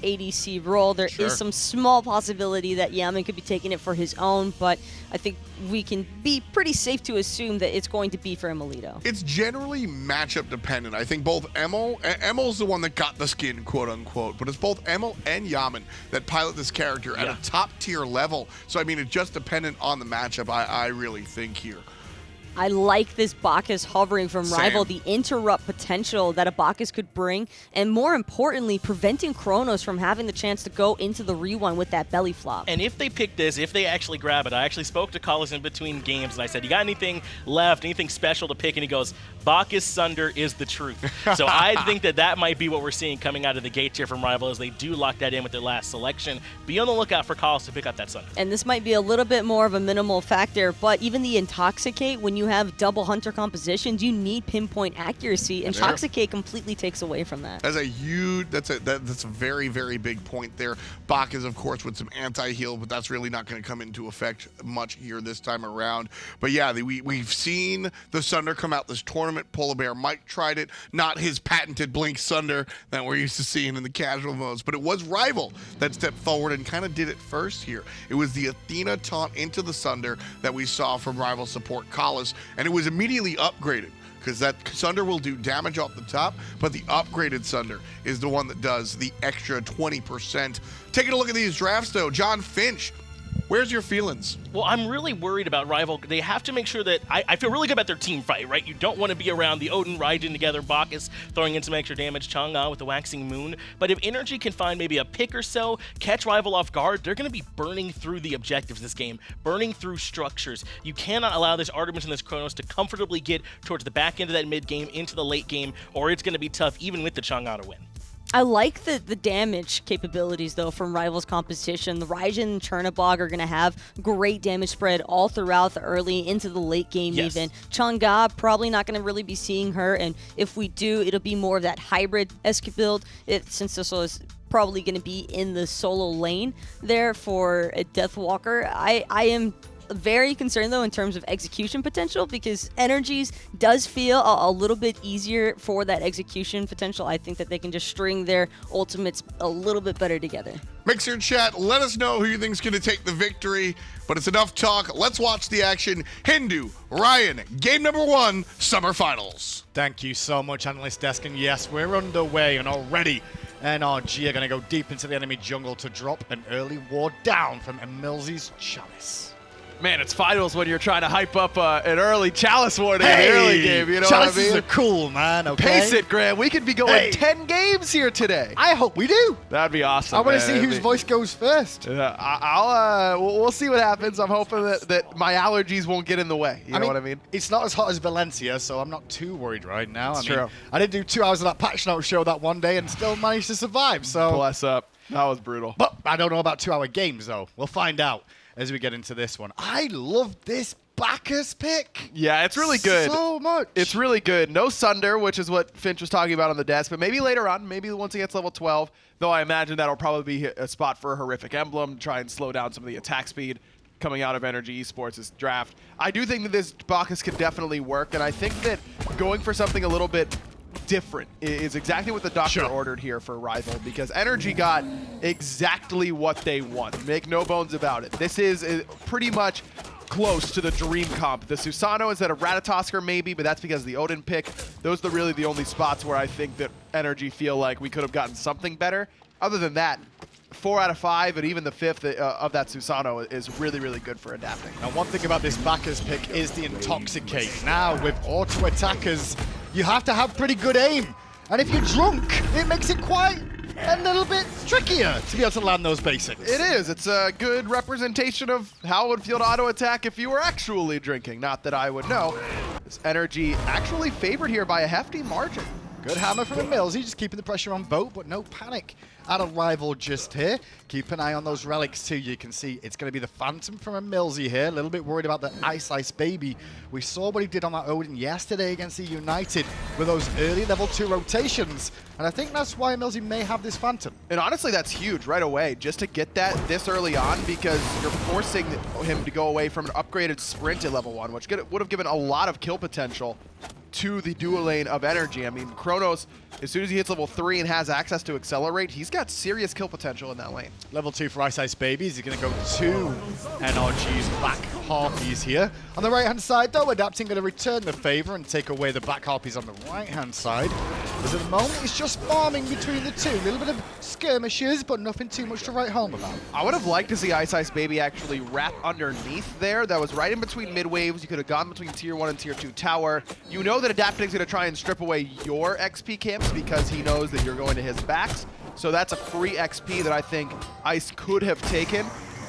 ADC role. There is some small possibility that Yammyn could be taking it for his own, but I think we can be pretty safe to assume that it's going to be for emilitoo. It's generally matchup dependent. I think both Emil's the one that got the skin, quote unquote, but it's both Emil and Yammyn that pilot this character at a top tier level. So I mean, it's just dependent on the matchup, I really think here. I like this Bacchus hovering from Rival, the interrupt potential that a Bacchus could bring, and more importantly, preventing Chronos from having the chance to go into the rewind with that belly flop. And if they pick this, if they actually grab it, I actually spoke to Collis in between games, and I said, you got anything left, anything special to pick? And he goes, Bacchus Sunder is the truth. So I think that might be what we're seeing coming out of the gates here from Rival, as they do lock that in with their last selection. Be on the lookout for Collis to pick up that Sunder. And this might be a little bit more of a minimal factor, but even the Intoxicate, when you have double hunter compositions, you need pinpoint accuracy. Intoxicate completely takes away from that. That's a huge, that's a very, very big point there. Bacchus, of course, with some anti-heal, but that's really not going to come into effect much here this time around. But yeah, we've seen the Sunder come out this tournament. Polar Bear Mike tried it, not his patented Blink Sunder that we're used to seeing in the casual modes, but it was Rival that stepped forward and kind of did it first here. It was the Athena taunt into the Sunder that we saw from Rival support Collis, and it was immediately upgraded, because that Sunder will do damage off the top, but the upgraded Sunder is the one that does the extra 20%. Taking a look at these drafts, though, John Finch, where's your feelings? Well, I'm really worried about Rival. They have to make sure that I feel really good about their team fight, right? You don't want to be around the Odin, Raijin together, Bacchus throwing in some extra damage, Chang'e with the Waxing Moon. But if NRG can find maybe a pick or so, catch Rival off guard, they're going to be burning through the objectives this game, burning through structures. You cannot allow this Artemis and this Chronos to comfortably get towards the back end of that mid game into the late game, or it's going to be tough even with the Chang'e to win. I like the damage capabilities, though, from Rival's composition. The Raijin and Chernobog are going to have great damage spread all throughout the early into the late game even. Chang'e, probably not going to really be seeing her, and if we do, it'll be more of that hybrid-esque build, since this was probably going to be in the solo lane there for a Deathwalker. I am very concerned, though, in terms of execution potential, because NRG's does feel a little bit easier for that execution potential. I think that they can just string their ultimates a little bit better together. Mixer chat, let us know who you think's going to take the victory, but it's enough talk. Let's watch the action. Hindu, Ryan, game number 1, Summer Finals. Thank you so much, Analyst Desk, and yes, we're underway, and already NRG are going to go deep into the enemy jungle to drop an early ward down from emilZy's Chalice. Man, it's finals when you're trying to hype up an early chalice warning in the early game. You know what I mean? Chalices are cool, man. Okay. Pace it, Graham. We could be going 10 games here today. I hope we do. That'd be awesome. I want to see whose voice goes first. Yeah, we'll see what happens. I'm hoping that my allergies won't get in the way. You know what I mean? It's not as hot as Valencia, so I'm not too worried right now. It's true. I did do 2 hours of that patch note show that one day and still managed to survive. So bless up. That was brutal. But I don't know about 2-hour games, though. We'll find out as we get into this one. I love this Bacchus pick. Yeah, it's really good. So much. It's really good. No Sunder, which is what Finch was talking about on the desk, but maybe later on, maybe once he gets level 12, though I imagine that'll probably be a spot for a horrific emblem, try and slow down some of the attack speed coming out of NRG Esports' draft. I do think that this Bacchus could definitely work, and I think that going for something a little bit different is exactly what the doctor ordered here for Rival, because NRG got exactly what they want. Make no bones about it. This is pretty much close to the dream comp. The Susano is at a Ratatosker maybe, but that's because of the Odin pick. Those are really the only spots where I think that NRG feel like we could have gotten something better. Other than that, 4 out of 5 and even the 5th of that Susano is really, really good for adapting. Now, one thing about this Bacchus pick is the Intoxicate. Now, with auto attackers, you have to have pretty good aim. And if you're drunk, it makes it quite a little bit trickier to be able to land those basics. It is. It's a good representation of how it would feel to auto attack if you were actually drinking. Not that I would know. This NRG actually favored here by a hefty margin. Good hammer from emilZy, just keeping the pressure on boat, but no panic at a Rival just here. Keep an eye on those relics too. You can see it's going to be the Phantom from emilZy here. A little bit worried about the iceicebaby. We saw what he did on that Odin yesterday against the United with those early level 2 rotations. And I think that's why emilZy may have this Phantom. And honestly, that's huge right away, just to get that this early on, because you're forcing him to go away from an upgraded sprint at level 1, which would have given a lot of kill potential to the dual lane of NRG. I mean, Chronos, as soon as he hits level 3 and has access to accelerate, he's got serious kill potential in that lane. Level 2 for iceicebaby. He's going to go to NRG's back harpies here. On the right-hand side, though, Adapting going to return the favor and take away the back harpies on the right-hand side. Because at the moment, it's just farming between the two. A little bit of skirmishes, but nothing too much to write home about. I would have liked to see iceicebaby actually wrap underneath there. That was right in between mid waves. You could have gone between tier 1 and tier 2 tower. You know that Adapting's going to try and strip away your XP camps because he knows that you're going to his backs. So that's a free XP that I think Ice could have taken,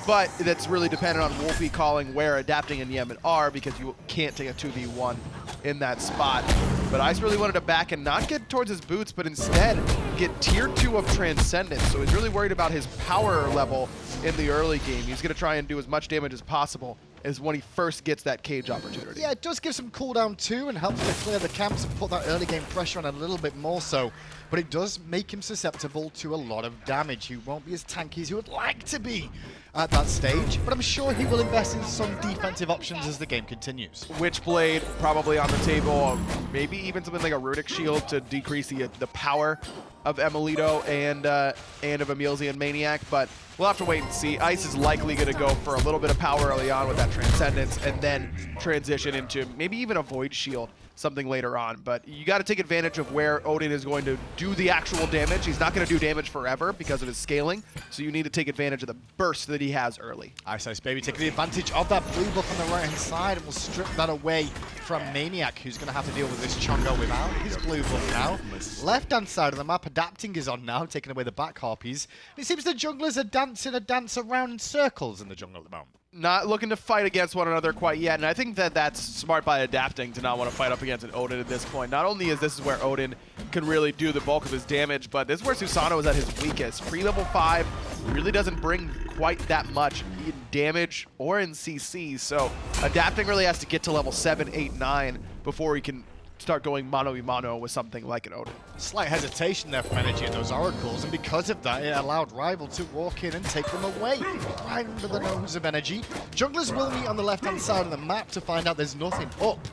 but that's really dependent on Wlfy calling where Adapting and Yammyn are, because you can't take a 2v1 in that spot. But Ice really wanted to back and not get towards his boots, but instead get tier 2 of Transcendence. So he's really worried about his power level in the early game. He's going to try and do as much damage as possible is when he first gets that cage opportunity. Yeah, it does give some cooldown too and helps to clear the camps and put that early game pressure on a little bit more so. But it does make him susceptible to a lot of damage. He won't be as tanky as he would like to be at that stage, but I'm sure he will invest in some defensive options as the game continues. Witchblade probably on the table, maybe even something like a Runic Shield to decrease the power of emilitoo and of emilZy and maniaKK, but we'll have to wait and see. Ice is likely going to go for a little bit of power early on with that Transcendence and then transition into maybe even a Void Shield something later on. But you got to take advantage of where Odin is going to do the actual damage. He's not going to do damage forever because of his scaling, so you need to take advantage of the burst that he has early. iceicebaby taking the advantage of that blue buff on the right-hand side, and will strip that away from maniaKK, who's going to have to deal with this Chang'e without his blue buff now. Left-hand side of the map, Adapting is on now, taking away the back harpies. It seems the junglers are dancing a dance around in circles in the jungle at the moment. Not looking to fight against one another quite yet, and I think that that's smart by Adapting to not want to fight up against an Odin at this point. Not only is this where Odin can really do the bulk of his damage, but this is where Susano is at his weakest. Pre-level 5 really doesn't bring quite that much in damage or in CC, so Adapting really has to get to level 7, 8, 9 before he can start going mano-a-mano with something like an Odin. Slight hesitation there from NRG in those oracles, and because of that, it allowed Rival to walk in and take them away. Right under the nose of NRG. Junglers will meet on the left-hand side of the map to find out there's nothing up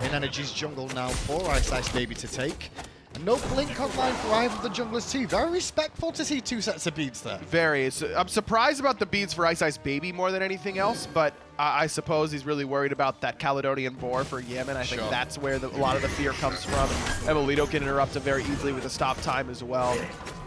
in NRG's jungle now for iceicebaby to take. And no blink online for either of the junglers too. Very respectful to see 2 sets of beads there. Very. I'm surprised about the beads for iceicebaby more than anything else, but I suppose he's really worried about that Caledonian Boar for Yammyn. I think that's where a lot of the fear comes from. emilitoo can interrupt him very easily with a stop time as well.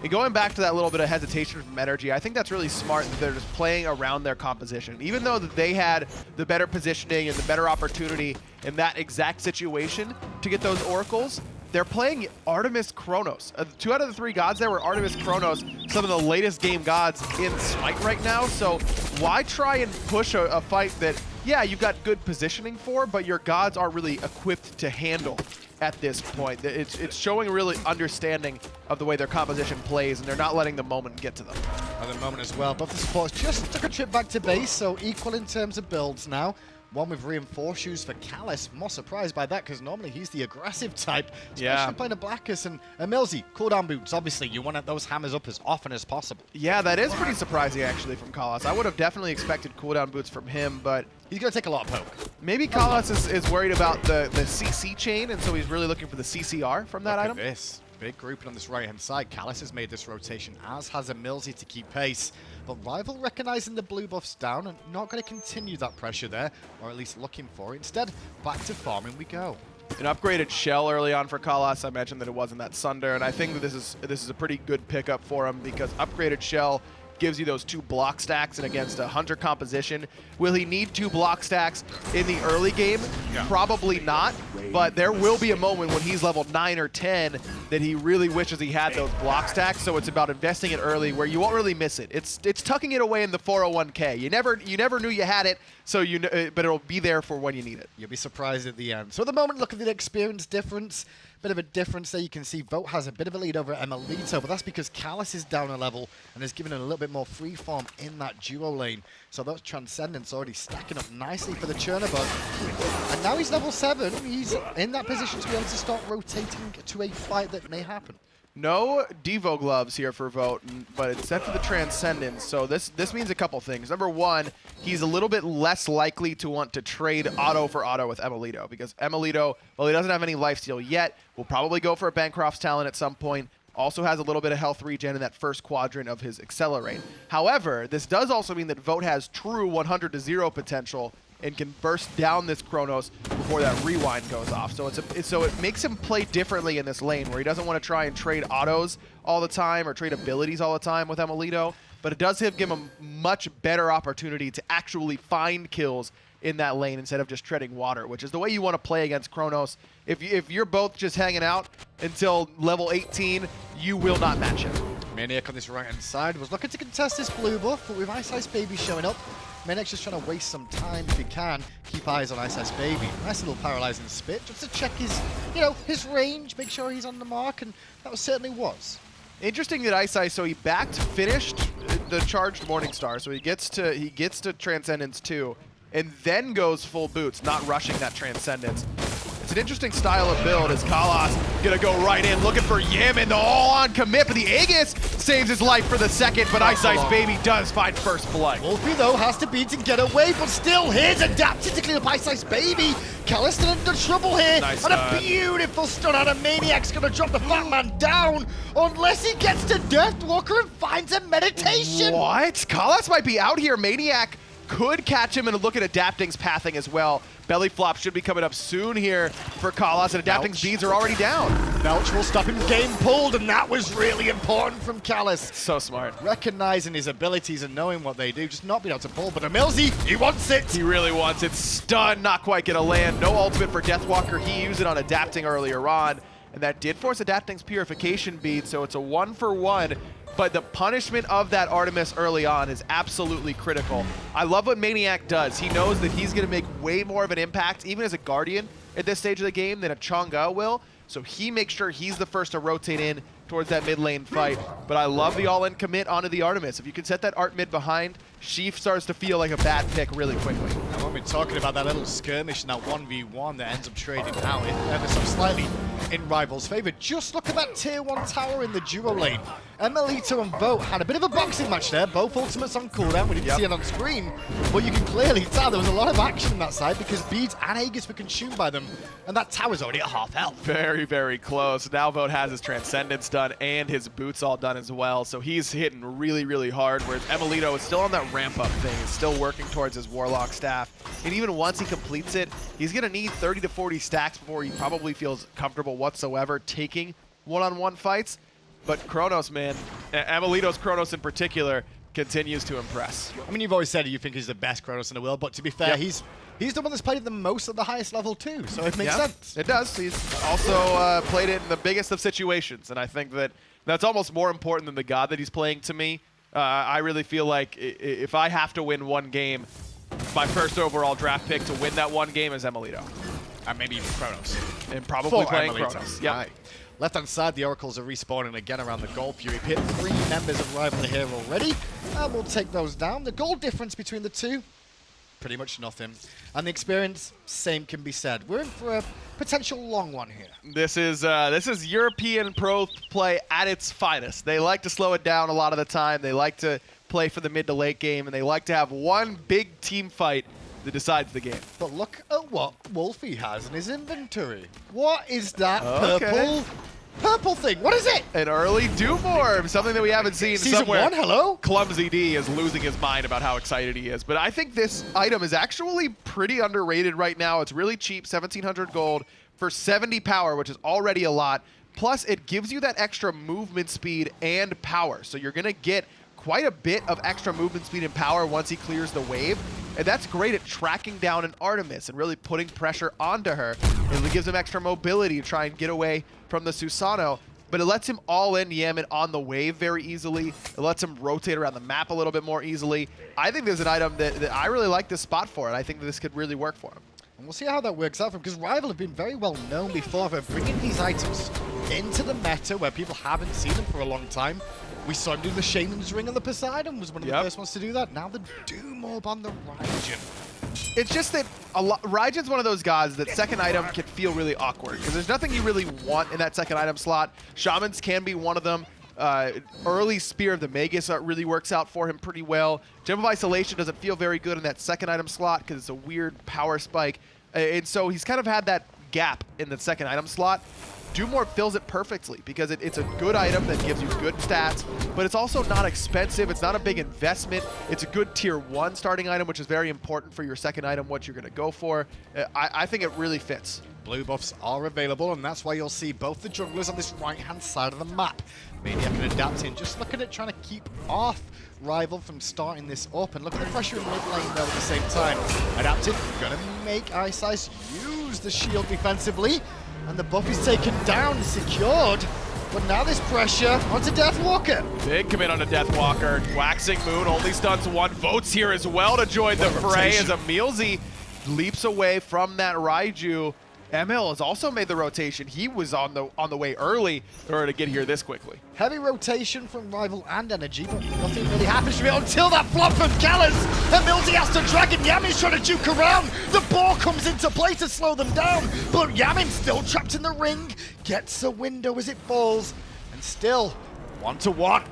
And going back to that little bit of hesitation from NRG, I think that's really smart that they're just playing around their composition. Even though that they had the better positioning and the better opportunity in that exact situation to get those oracles, they're playing Artemis Chronos. 2 out of the 3 gods there were Artemis Chronos, some of the latest game gods in Smite right now. So why try and push a fight that, yeah, you've got good positioning for, but your gods aren't really equipped to handle at this point. It's showing really understanding of the way their composition plays, and they're not letting the moment get to them. At the moment as well, both the supports just took a trip back to base, so equal in terms of builds now. One with reinforced shoes for Callus. More surprised by that because normally he's the aggressive type, especially playing a Bacchus and EmilZy. Cooldown boots, obviously. You want those hammers up as often as possible. Yeah, that is pretty surprising actually from Callus. I would have definitely expected cooldown boots from him, but he's going to take a lot of poke. Maybe Callus is worried about the CC chain, and so he's really looking for the CCR from that item. Look at this. Big grouping on this right-hand side. Callus has made this rotation, as has EmilZy to keep pace. But Rival recognizing the blue buffs down and not going to continue that pressure there, or at least looking for it. Instead, back to farming we go. An upgraded shell early on for Callus. I mentioned that it wasn't that Sunder, and I think that this is a pretty good pickup for him because upgraded shell gives you those 2 block stacks, and against a hunter composition, will he need 2 block stacks in the early game? Yeah. Probably not, but there will be a moment when he's level 9 or 10 that he really wishes he had those block stacks, so it's about investing it early where you won't really miss it. It's tucking it away in the 401k. You never knew you had it, so but it'll be there for when you need it. You'll be surprised at the end. So at the moment, look at the experience difference. Bit of a difference there. You can see Vote has a bit of a lead over emilitoo, but that's because Callus is down a level and has given it a little bit more free form in that duo lane. So those Transcendents already stacking up nicely for the Chernobog. And now he's level 7. He's in that position to be able to start rotating to a fight that may happen. No Devo gloves here for Vote, but it's set for the Transcendence, so this means a couple things. Number one, he's a little bit less likely to want to trade auto for auto with emilitoo, because emilitoo, well, he doesn't have any lifesteal yet, will probably go for a Bancroft's Talon at some point, also has a little bit of health regen in that first quadrant of his Accelerate. However, this does also mean that Vote has true 100-0 potential and can burst down this Chronos before that rewind goes off. So so it makes him play differently in this lane, where he doesn't want to try and trade autos all the time or trade abilities all the time with emilitoo, but it does give him a much better opportunity to actually find kills in that lane instead of just treading water, which is the way you want to play against Chronos. If you're both just hanging out until level 18, you will not match him. maniaKK on this right-hand side was looking to contest this blue buff, but with iceicebaby showing up, maniaKK's just trying to waste some time if he can. Keep eyes on iceicebaby. Nice little paralyzing spit, just to check his, his range, make sure he's on the mark, and that certainly was. Interesting that Iceice, so he finished the charged Morningstar, so he gets to Transcendence 2, and then goes full boots, not rushing that Transcendence. It's an interesting style of build as Callus gonna go right in, looking for Yammyn, the all-on commit, but the Aegis saves his life for the second, but iceicebaby does find first blood. Wlfy, though, has to beat and get away, but still, here's adapted to clean up iceicebaby. Callus still under trouble here, nice and a beautiful stun out of maniaKK's gonna drop the fat man down, unless he gets to Deathwalker and finds a meditation. What? Callus might be out here. maniaKK could catch him and look at Adapting's pathing as well. Belly flop should be coming up soon here for Callus, and Adapting's beads are already down. Belch will stop him game pulled, and that was really important from Callus. So smart. Recognizing his abilities and knowing what they do, just not being able to pull, but EmilZy, he wants it. He really wants it. Stun, not quite gonna land. No ultimate for Deathwalker. He used it on Adapting earlier on, and that did force Adapting's Purification bead, so it's a 1-for-1. But the punishment of that Artemis early on is absolutely critical. I love what maniaKK does. He knows that he's going to make way more of an impact, even as a Guardian at this stage of the game, than a Chang'e will. So he makes sure he's the first to rotate in towards that mid lane fight. But I love the all-in commit onto the Artemis. If you can set that Art mid behind, Sheaf starts to feel like a bad pick really quickly. And when we're talking about that little skirmish and that 1v1 that ends up trading out ever so slightly in Rival's favor, just look at that tier 1 tower in the duo lane. emilitoo and Vote had a bit of a boxing match there, both ultimates on cooldown. We didn't see it on screen, but you can clearly tell there was a lot of action on that side because beads and Aegis were consumed by them, and that tower's already at half health. Very, very close. Now Vote has his Transcendence done and his boots all done as well, so he's hitting really, really hard, whereas emilitoo is still on that ramp-up thing. He's still working towards his Warlock staff, and even once he completes it, he's going to need 30 to 40 stacks before he probably feels comfortable whatsoever taking one-on-one fights. But Chronos, man, emilitoo's Chronos in particular, continues to impress. I mean, you've always said you think he's the best Chronos in the world, but to be fair, he's the one that's played the most at the highest level too, so it makes sense. It does. He's also played it in the biggest of situations, and I think that's almost more important than the god that he's playing to me. I really feel like if I have to win one game, my first overall draft pick to win that one game is emilitoo. And maybe even Chronos. And probably playing emilitoo. Chronos. Yeah. Right. Left-hand side, the Oracles are respawning again around the Wlfy. We've hit 3 members of Rival here already, and we'll take those down. The goal difference between the two, pretty much nothing. And the experience, same can be said. We're in for a potential long one here. This is European pro play at its finest. They like to slow it down a lot of the time. They like to play for the mid to late game, and they like to have one big team fight that decides the game. But look at what Wlfy has in his inventory. What is that purple thing? What is it? An early Doom Orb, something that we haven't seen Season somewhere. 1, hello? Clumsy D is losing his mind about how excited he is. But I think this item is actually pretty underrated right now. It's really cheap, 1,700 gold for 70 power, which is already a lot. Plus, it gives you that extra movement speed and power. So you're going to get quite a bit of extra movement speed and power once he clears the wave. And that's great at tracking down an Artemis and really putting pressure onto her. It gives him extra mobility to try and get away from the Susano. But it lets him all in Yammyn on the wave very easily. It lets him rotate around the map a little bit more easily. I think there's an item that I really like this spot for, and I think that this could really work for him. And we'll see how that works out for him, because Rival have been very well known before for bringing these items into the meta where people haven't seen them for a long time. We saw him do the Shaman's Ring on the Poseidon, was one of the first ones to do that. Now the Doom Orb on the Raijin. It's just that Raijin's one of those guys that second item can feel really awkward, because there's nothing you really want in that second item slot. Shamans can be one of them. Early Spear of the Magus really works out for him pretty well. Gem of Isolation doesn't feel very good in that second item slot because it's a weird power spike. And so he's kind of had that gap in the second item slot. Doom Orb fills it perfectly because it's a good item that gives you good stats, but it's also not expensive. It's not a big investment. It's a good tier 1 starting item, which is very important for your second item, what you're going to go for. I think it really fits. Blue buffs are available, and that's why you'll see both the junglers on this right-hand side of the map. maniaKK and adapting, just looking at trying to keep off Rival from starting this up, and look at the pressure in mid lane though at the same time. Adapted, gonna make iceice use the shield defensively, and the buff is taken down, secured. But now this pressure onto Deathwalker. Big commit onto Deathwalker. Waxing Moon only stuns one. Votes here as well to join the fray as EmilZy leaps away from that Raiju. Emil has also made the rotation. He was on the way early in order to get here this quickly. Heavy rotation from Rival and NRG, but nothing really happens to it until that flop from Gallus. EmilZy has to drag it. Yammyn's trying to juke around. The ball comes into play to slow them down, but Yammyn's still trapped in the ring. Gets a window as it falls, and still 1-1.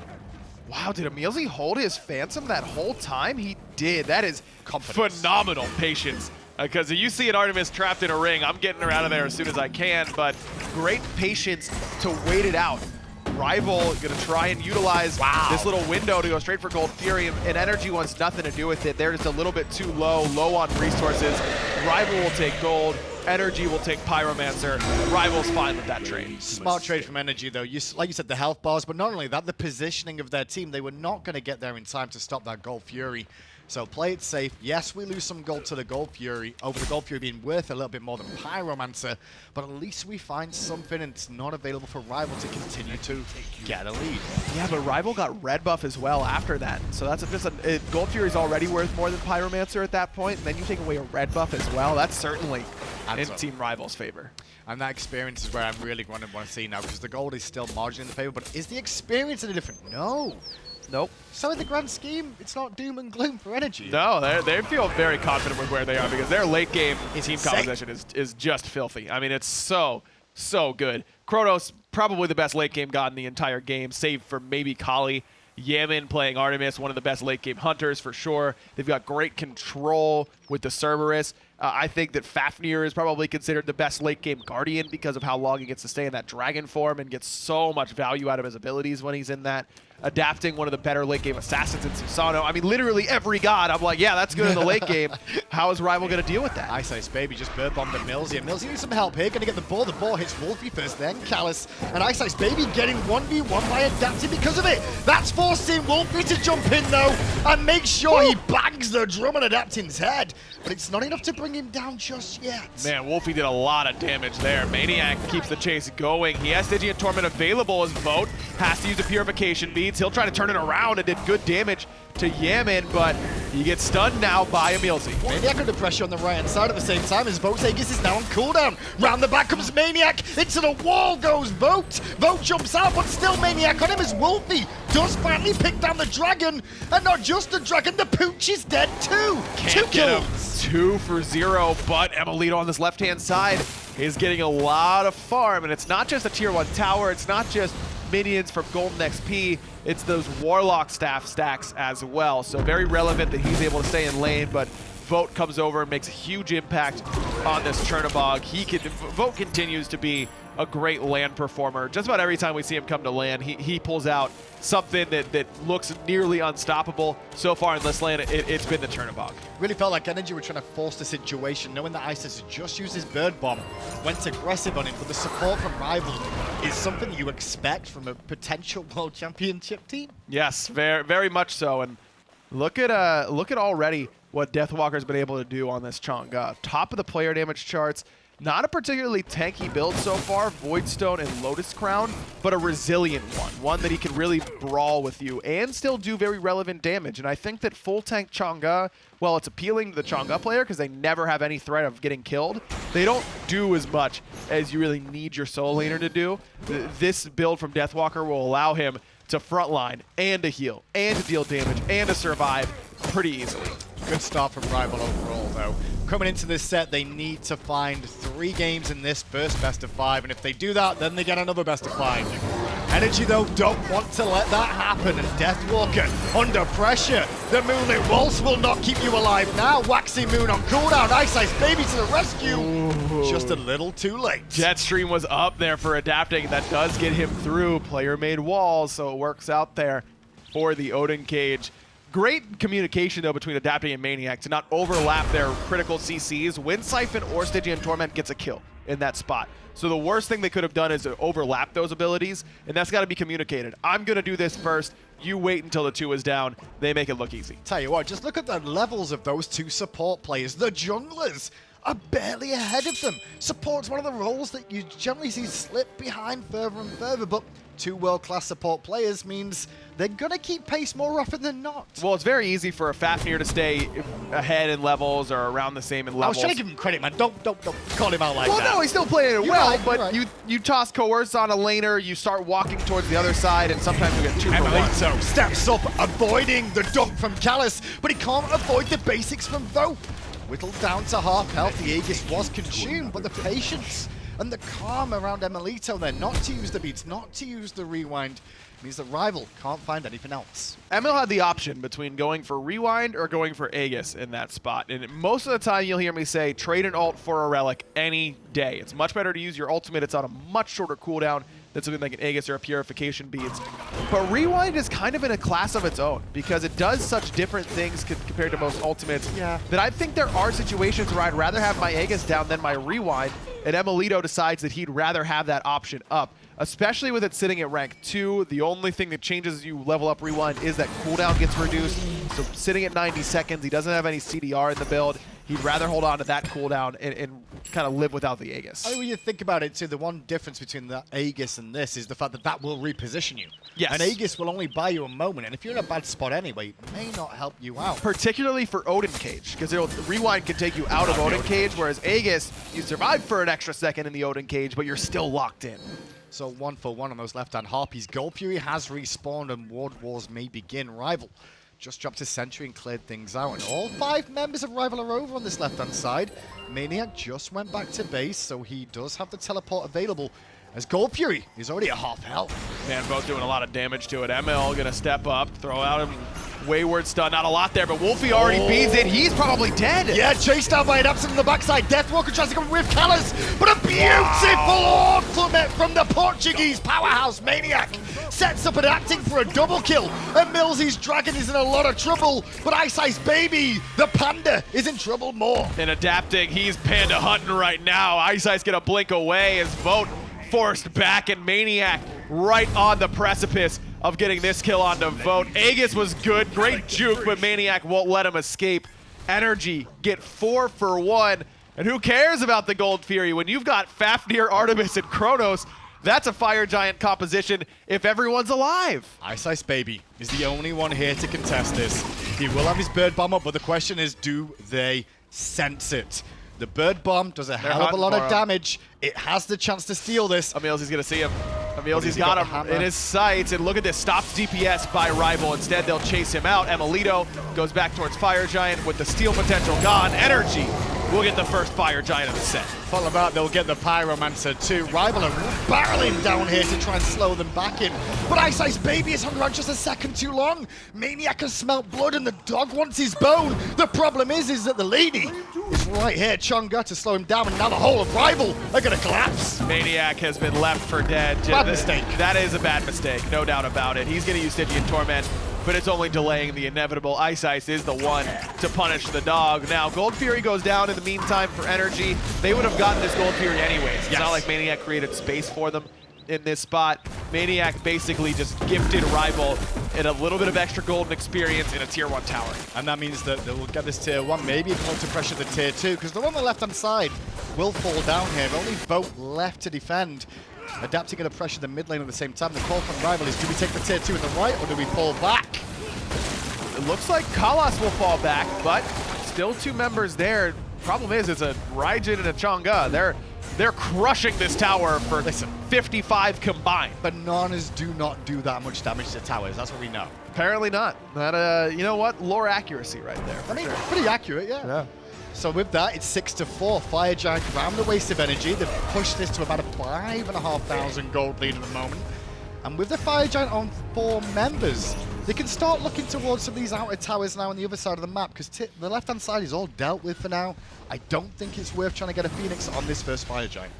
Wow, did EmilZy hold his Phantom that whole time? He did. That is phenomenal patience. Because if you see an Artemis trapped in a ring, I'm getting her out of there as soon as I can, but great patience to wait it out. Rival going to try and utilize this little window to go straight for Gold Fury, and NRG wants nothing to do with it. They're just a little bit too low on resources. Rival will take gold. NRG will take Pyromancer. Rival's fine with that trade. Smart trade from NRG, though. Like you said, the health bars, but not only that, the positioning of their team. They were not going to get there in time to stop that Gold Fury. So play it safe. Yes, we lose some gold to the Gold Fury, over the Gold Fury being worth a little bit more than Pyromancer, but at least we find something and it's not available for Rival to continue to get a lead. Yeah, but Rival got red buff as well after that. So that's Gold Fury's already worth more than Pyromancer at that point, and then you take away a red buff as well. That's certainly in Team Rival's favor. And that experience is where I'm really going to want to see now, because the gold is still marginally in the favor, but is the experience any different? No. Nope. So in the grand scheme, it's not doom and gloom for NRG. No, they feel very confident with where they are because their late game team composition is just filthy. I mean, it's so good. Chronos, probably the best late game god in the entire game, save for maybe Kali. Yammyn playing Artemis, one of the best late game hunters for sure. They've got great control with the Cerberus. I think that Fafnir is probably considered the best late game Guardian because of how long he gets to stay in that dragon form and gets so much value out of his abilities when he's in that. adapting one of the better late game assassins in Susano. I mean, literally every god, I'm like, yeah, that's good in the late game. How is Rival going to deal with that? iceicebaby just bird bombed at emilZy. emilZy needs some help here. Going to get the ball. The ball hits Wlfy first, then Callus. And iceicebaby getting 1v1 by adapting because of it. That's forcing Wlfy to jump in, though, and make sure he bangs the drum on Adapting's head. But it's not enough to bring him down just yet. Man, Wlfy did a lot of damage there. maniaKK keeps the chase going. He has Stygian Torment available as Vote. Has to use the Purification Beads. He'll try to turn it around and did good damage to Yammyn, but he gets stunned now by emilZy. maniaKK under pressure on the right-hand side at the same time as Vote Aegis is now on cooldown. Round the back comes maniaKK. Into the wall goes Vote. Vote jumps out, but still maniaKK on him as Wlfy does finally pick down the dragon. And not just the dragon, the pooch is dead too. Can't 2 get him. kills. 2 for 0, but emilitoo on this left-hand side is getting a lot of farm, and it's not just a tier 1 tower, it's not just minions from golden XP, it's those warlock staff stacks as well. So very relevant that he's able to stay in lane, but Vote comes over and makes a huge impact on this Chernobog. Vote continues to be a great land performer. Just about every time we see him come to land, he pulls out something that looks nearly unstoppable. So far in this lane, it's been the Chernobog. Really felt like NRG were trying to force the situation, knowing that iceicebaby just used his bird bomb, went aggressive on him, but the support from Rival is something you expect from a potential World Championship team. Yes, very, very much so. And look at already what Deathwalker's been able to do on this Chang'e. Top of the player damage charts. Not a particularly tanky build so far, Voidstone and Lotus Crown, but a resilient one that he can really brawl with you and still do very relevant damage. And I think that full tank Chang'e, well, it's appealing to the Chang'e player because they never have any threat of getting killed. They don't do as much as you really need your solo laner to do. This build from Deathwalker will allow him to frontline and to heal and to deal damage and to survive pretty easily. Good start from Rival overall, though. Coming into this set, they need to find 3 games in this first best of 5, and if they do that, then they get another best of 5. NRG, though, don't want to let that happen, and Deathwalker under pressure. The Moonlit Waltz will not keep you alive now. Waxy Moon on cooldown. iceicebaby to the rescue. Ooh. Just a little too late. Jetstream was up there for adapting. That does get him through. Player made walls, so it works out there for the Odin cage. Great communication, though, between adapting and maniaKK to not overlap their critical CCs. When Siphon or Stygian Torment gets a kill in that spot. So the worst thing they could have done is to overlap those abilities, and that's got to be communicated. I'm going to do this first. You wait until the 2 is down. They make it look easy. Tell you what, just look at the levels of those 2 support players. The junglers are barely ahead of them. Support's one of the roles that you generally see slip behind further and further, but 2 world-class support players means they're going to keep pace more often than not. Well, it's very easy for a Fafnir to stay ahead in levels or around the same in levels. I was trying to give him credit, man. Don't call him out like that. Well, no, he's still playing it You're well, right, but right. you toss Coerce on a laner, you start walking towards the other side, and sometimes you get 2 for 1. emilitoo steps up, avoiding the dunk from Callus, but he can't avoid the basics from Vote. Whittled down to half health, the Aegis was consumed, but the patience and the calm around emilitoo there, not to use the beats, not to use the rewind, means the Rival can't find anything else. Emil had the option between going for rewind or going for Aegis in that spot. And most of the time you'll hear me say, trade an ult for a relic any day. It's much better to use your ultimate. It's on a much shorter cooldown than something like an Aegis or a Purification Beads. But rewind is kind of in a class of its own because it does such different things compared to most ultimates that I think there are situations where I'd rather have my Aegis down than my rewind, and emilitoo decides that he'd rather have that option up. Especially with it sitting at rank 2, the only thing that changes as you level up rewind is that cooldown gets reduced. So sitting at 90 seconds, he doesn't have any CDR in the build. He'd rather hold on to that cooldown and kind of live without the Aegis. I mean, when you think about it, too, the one difference between the Aegis and this is the fact that that will reposition you. Yes. An Aegis will only buy you a moment, and if you're in a bad spot anyway, it may not help you out. Particularly for Odin Cage, because rewind can take you out of Odin Cage, whereas Aegis, you survive for an extra second in the Odin Cage, but you're still locked in. So 1 for 1 on those left-hand Harpies. Wlfy has respawned and Ward Wars may begin. Rival just dropped his sentry and cleared things out. And all 5 members of Rival are over on this left-hand side. maniaKK just went back to base, so he does have the teleport available. As Wlfy is already at half health. Man, both doing a lot of damage to it. ML gonna step up, throw out him. Wayward stun, not a lot there, but Wlfy already beats it. He's probably dead. Yeah, chased down by an absent on the backside. Deathwalker tries to come with Callus, but a beautiful orb implement from the Portuguese powerhouse maniaK. Sets up adapting for a double kill. emilZy's dragon is in a lot of trouble, but iceicebaby, the panda, is in trouble more. And adapting, he's panda hunting right now. iceice gonna blink away as Vote forced back, and maniaK right on the precipice of getting this kill onto Vote. Aegis was good, great juke, but maniaK won't let him escape. NRG get 4 for 1, and who cares about the Gold Fury when you've got Fafnir, Artemis, and Chronos? That's a Fire Giant composition if everyone's alive. iceicebaby is the only one here to contest this. He will have his bird bomb up, but the question is, do they sense it? The bird bomb does a hell of a lot of damage. It has the chance to steal this. emilZy's gonna see him. emilZy's got him in his sights, and look at this, stops DPS by Rival. Instead, they'll chase him out. emilitoo goes back towards Fire Giant with the steal potential gone. NRG will get the first Fire Giant of the set. Thought about they'll get the Pyromancer too. Rival are barreling down here to try and slow them back in. But iceicebaby is hung around just a second too long. maniaK has smelt blood and the dog wants his bone. The problem is that the lady is right here, Chang'e, to slow him down, and now the whole of Rival are gonna collapse. maniaK has been left for dead. Bad mistake. That is a bad mistake, no doubt about it. He's gonna use Stygian Torment, but it's only delaying the inevitable. iceice is the one to punish the dog. Now, Gold Fury goes down in the meantime for NRG. They would have gotten this Gold Fury anyways. It's not like maniaK created space for them in this spot. maniaK basically just gifted Rival in a little bit of extra golden experience in a tier 1 tower. And that means that they will get this tier 1, maybe if to pressure the tier 2, because the one on the left-hand side will fall down here. Only Vote left to defend. Adapting to pressure the mid lane at the same time. The call from Rival is, do we take the tier 2 in the right, or do we fall back? It looks like Kalas will fall back, but still 2 members there. Problem is, it's a Raijin and a Chang'e. They're crushing this tower for 55 combined. Bananas do not do that much damage to towers, that's what we know. Apparently not. You know what? Lore accuracy right there. I mean, pretty accurate, yeah. So with that, it's 6-4. Fire Giant found the waste of energy. They've pushed this to about a 5,500 gold lead at the moment. And with the Fire Giant on 4 members, they can start looking towards some of these outer towers now on the other side of the map, because the left-hand side is all dealt with for now. I don't think it's worth trying to get a Phoenix on this first Fire Giant.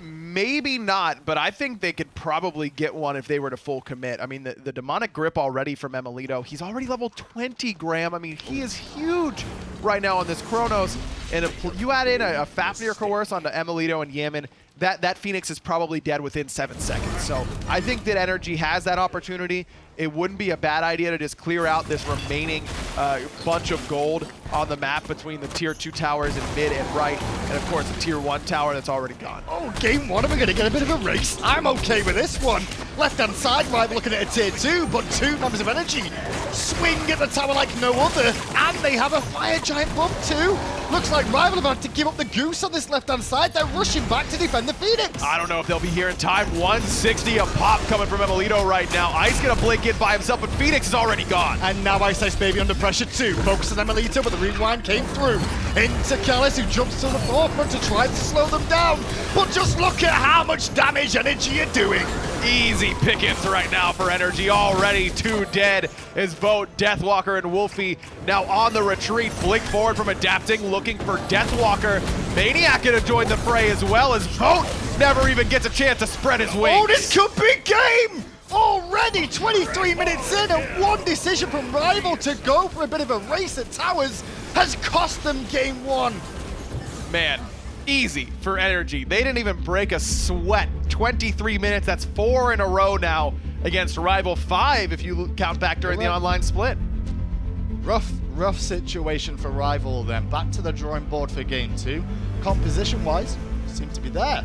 Maybe not, but I think they could probably get one if they were to full commit. I mean, the demonic grip already from emilitoo. He's already level 20, Graham. I mean, he is huge right now on this Chronos. And if you add in a Fafnir coerce onto emilitoo and Yammyn, that Phoenix is probably dead within 7 seconds. So I think that NRG has that opportunity. It wouldn't be a bad idea to just clear out this remaining bunch of gold on the map between the tier 2 towers in mid and right, and of course the tier 1 tower that's already gone. Oh, game 1, are we gonna get a bit of a race? I'm okay with this one. Left-hand side, Rival looking at a tier 2, but 2 members of energy swing at the tower like no other, and they have a Fire Giant bump too. Looks like Rival about to give up the goose on this left-hand side. They're rushing back to defend the Phoenix. I don't know if they'll be here in time. 160 a pop coming from emilitoo right now. Ice gonna blink in by himself, but Phoenix is already gone. And now iceicebaby under pressure too. Focus on emilitoo, but the rewind came through. Into Kalas, who jumps to the forefront to try to slow them down. But just look at how much damage energy are doing. Easy pickings right now for NRG. Already 2 dead as Vote, Deathwalker, and Wlfy now on the retreat. Blink forward from adapting, looking for Deathwalker. maniaK gonna join the fray as well as Vote never even gets a chance to spread his wings. Oh, this could be game! Already 23 minutes in, and one decision from Rival to go for a bit of a race at towers has cost them game 1. Man, easy for NRG. They didn't even break a sweat. 23 minutes, that's 4 in a row now against Rival. 5 if you count back during the online split. Rough situation for Rival then. Back to the drawing board for game 2. Composition-wise, seemed to be there.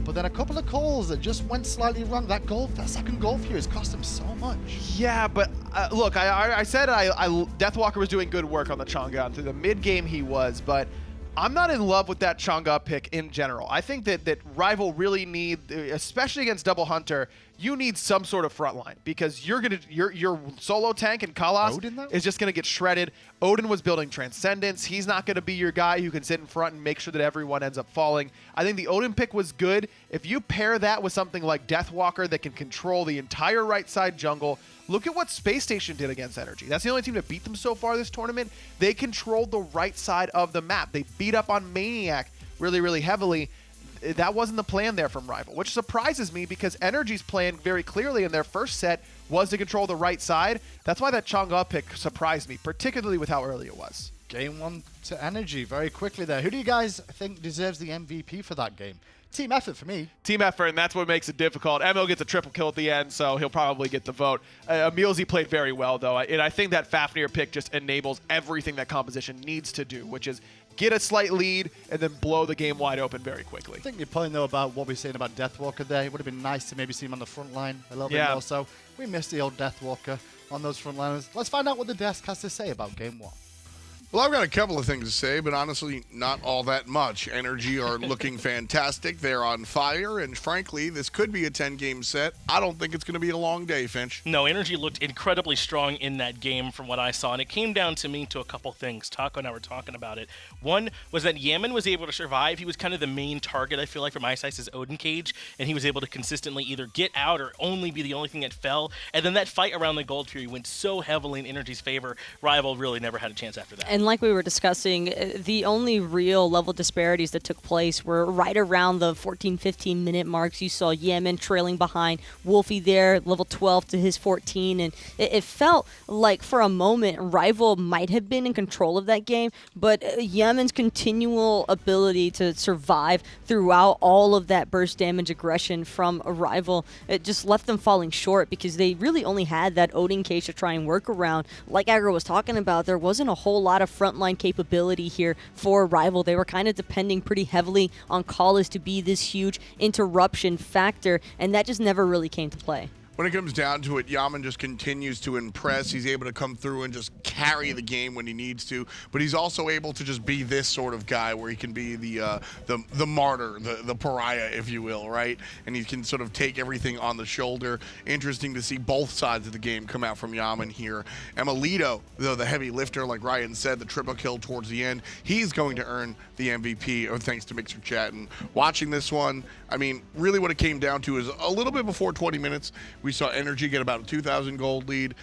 But then a couple of calls that just went slightly wrong. That second goal for you has cost him so much. Yeah, but look, I said Deathwalker was doing good work on the Chang'e, and through the mid game he was, but I'm not in love with that Chang'e pick in general. I think that Rival really need, especially against Double Hunter, you need some sort of front line, because your solo tank and Kalas is just gonna get shredded. Odin was building Transcendence. He's not gonna be your guy who can sit in front and make sure that everyone ends up falling. I think the Odin pick was good. If you pair that with something like Deathwalker that can control the entire right side jungle, look at what Space Station did against NRG. That's the only team to beat them so far this tournament. They controlled the right side of the map. They beat up on maniaK really, really heavily. that wasn't the plan there from Rival, which surprises me because NRG's plan very clearly in their first set was to control the right side. That's why that Chang'e pick surprised me, particularly with how early it was. Game 1 to NRG very quickly there. Who do you guys think deserves the MVP for that game? Team effort for me. Team effort, and that's what makes it difficult. Emil gets a triple kill at the end, so he'll probably get the vote. EmilZy played very well, though, and I think that Fafnir pick just enables everything that composition needs to do, which is get a slight lead and then blow the game wide open very quickly. I think your point, though, about what we're saying about Deathwalker there, it would have been nice to maybe see him on the front line a little bit more so. We missed the old Deathwalker on those front liners. Let's find out what the desk has to say about Game 1. Well, I've got a couple of things to say, but honestly, not all that much. NRG are looking fantastic. They're on fire, and frankly, this could be a 10-game set. I don't think it's going to be a long day, Finch. No, NRG looked incredibly strong in that game from what I saw, and it came down to me to a couple things. Taco and I were talking about it. One was that Yammyn was able to survive. He was kind of the main target, I feel like, from iceice's Odin cage, and he was able to consistently either get out or only be the only thing that fell. And then that fight around the Gold Fury went so heavily in NRG's favor, Rival really never had a chance after that. And like we were discussing, the only real level disparities that took place were right around the 14-15 minute marks. You saw Yammyn trailing behind Wlfy there, level 12 to his 14, and it felt like for a moment Rival might have been in control of that game, but Yammyn's continual ability to survive throughout all of that burst damage aggression from a Rival, it just left them falling short because they really only had that Odin cage to try and work around. Like Aggro was talking about, there wasn't a whole lot of frontline capability here for Rival. They were kind of depending pretty heavily on Callis to be this huge interruption factor, and that just never really came to play. When it comes down to it, Yammyn just continues to impress. He's able to come through and just carry the game when he needs to, but he's also able to just be this sort of guy where he can be the martyr, the pariah, if you will, right? And he can sort of take everything on the shoulder. Interesting to see both sides of the game come out from Yammyn here. emilitoo, though the heavy lifter, like Ryan said, the triple kill towards the end, he's going to earn the MVP, or thanks to Mixer Chat. And watching this one, I mean, really what it came down to is a little bit before 20 minutes, we saw NRG get about a 2,000 gold lead,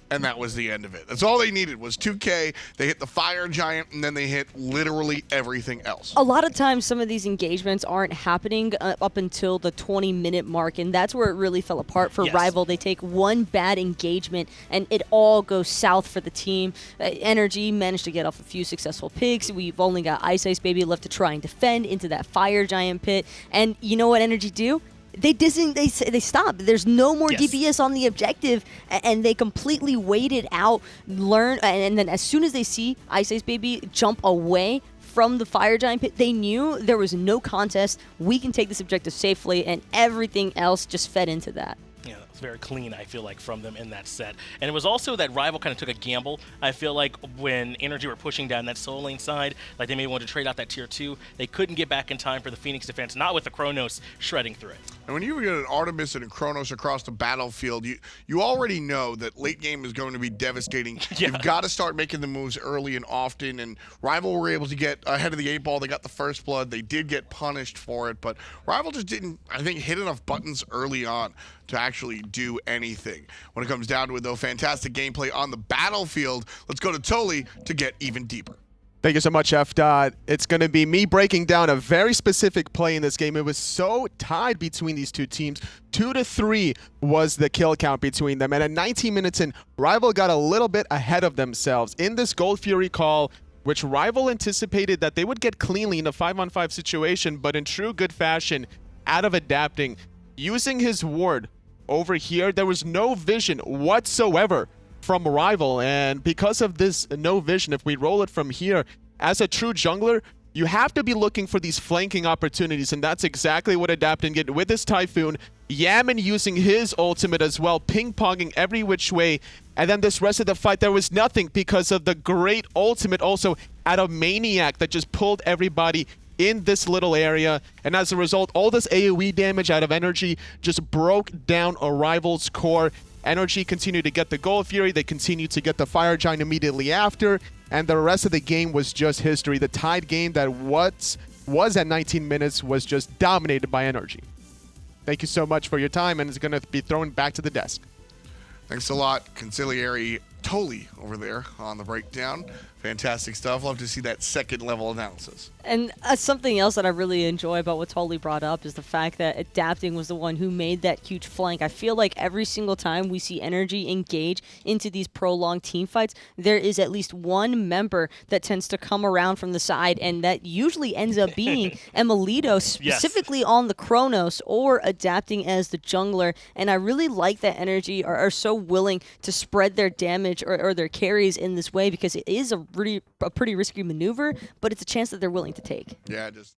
and that was the end of it. That's all they needed was 2K. They hit the fire giant, and then they hit literally everything else. A lot of times, some of these engagements aren't happening up until the 20-minute mark, and that's where it really fell apart for Rival. They take one bad engagement, and it all goes south for the team. NRG managed to get off a few successful picks. We've only got iceicebaby left to try and defend into that fire giant pit, and you know what NRG do? They stop. There's no more DPS on the objective, and they completely wait it out, and then as soon as they see iceicebaby jump away from the fire giant pit, they knew there was no contest. We can take this objective safely, and everything else just fed into that. Yeah, that was very clean, I feel like, from them in that set. And it was also that Rival kind of took a gamble. I feel like when NRG were pushing down that solo lane side, like they may want to trade out that tier 2, they couldn't get back in time for the Phoenix defense, not with the Chronos shredding through it. And when you get an Artemis and a Chronos across the battlefield, you already know that late game is going to be devastating. You've got to start making the moves early and often, and Rival were able to get ahead of the 8 ball. They got the first blood. They did get punished for it, but Rival just didn't, I think, hit enough buttons early on to actually do anything. When it comes down to it, though, fantastic gameplay on the battlefield. Let's go to Toli to get even deeper. Thank you so much, F. It's going to be me breaking down a very specific play in this game. It was so tied between these two teams. 2-3 was the kill count between them. And at 19 minutes in, Rival got a little bit ahead of themselves in this Gold Fury call, which Rival anticipated that they would get cleanly in a 5-on-5 situation, but in true good fashion, out of adapting, using his ward over here, there was no vision whatsoever from Rival, and because of this no vision, if we roll it from here, as a true jungler, you have to be looking for these flanking opportunities, and that's exactly what Adapting did with this Typhoon. Yammyn using his ultimate as well, ping-ponging every which way, and then this rest of the fight, there was nothing because of the great ultimate also out of maniaKK that just pulled everybody in this little area, and as a result, all this AoE damage out of NRG just broke down a Rival's core. NRG continued to get the Gold Fury, they continued to get the Fire Giant immediately after, and the rest of the game was just history. The tied game that was at 19 minutes was just dominated by NRG. Thank you so much for your time, and it's going to be thrown back to the desk. Thanks a lot, Conciliary Totally over there on the breakdown. Fantastic stuff. Love to see that second level analysis. And something else that I really enjoy about what Tolly brought up is the fact that Adapting was the one who made that huge flank. I feel like every single time we see NRG engage into these prolonged team fights, there is at least one member that tends to come around from the side, and that usually ends up being emilitoo, specifically on the Chronos, or Adapting as the jungler. And I really like that NRG are so willing to spread their damage or their carries in this way, because it is a pretty risky maneuver, but it's a chance that they're willing to take. Yeah, just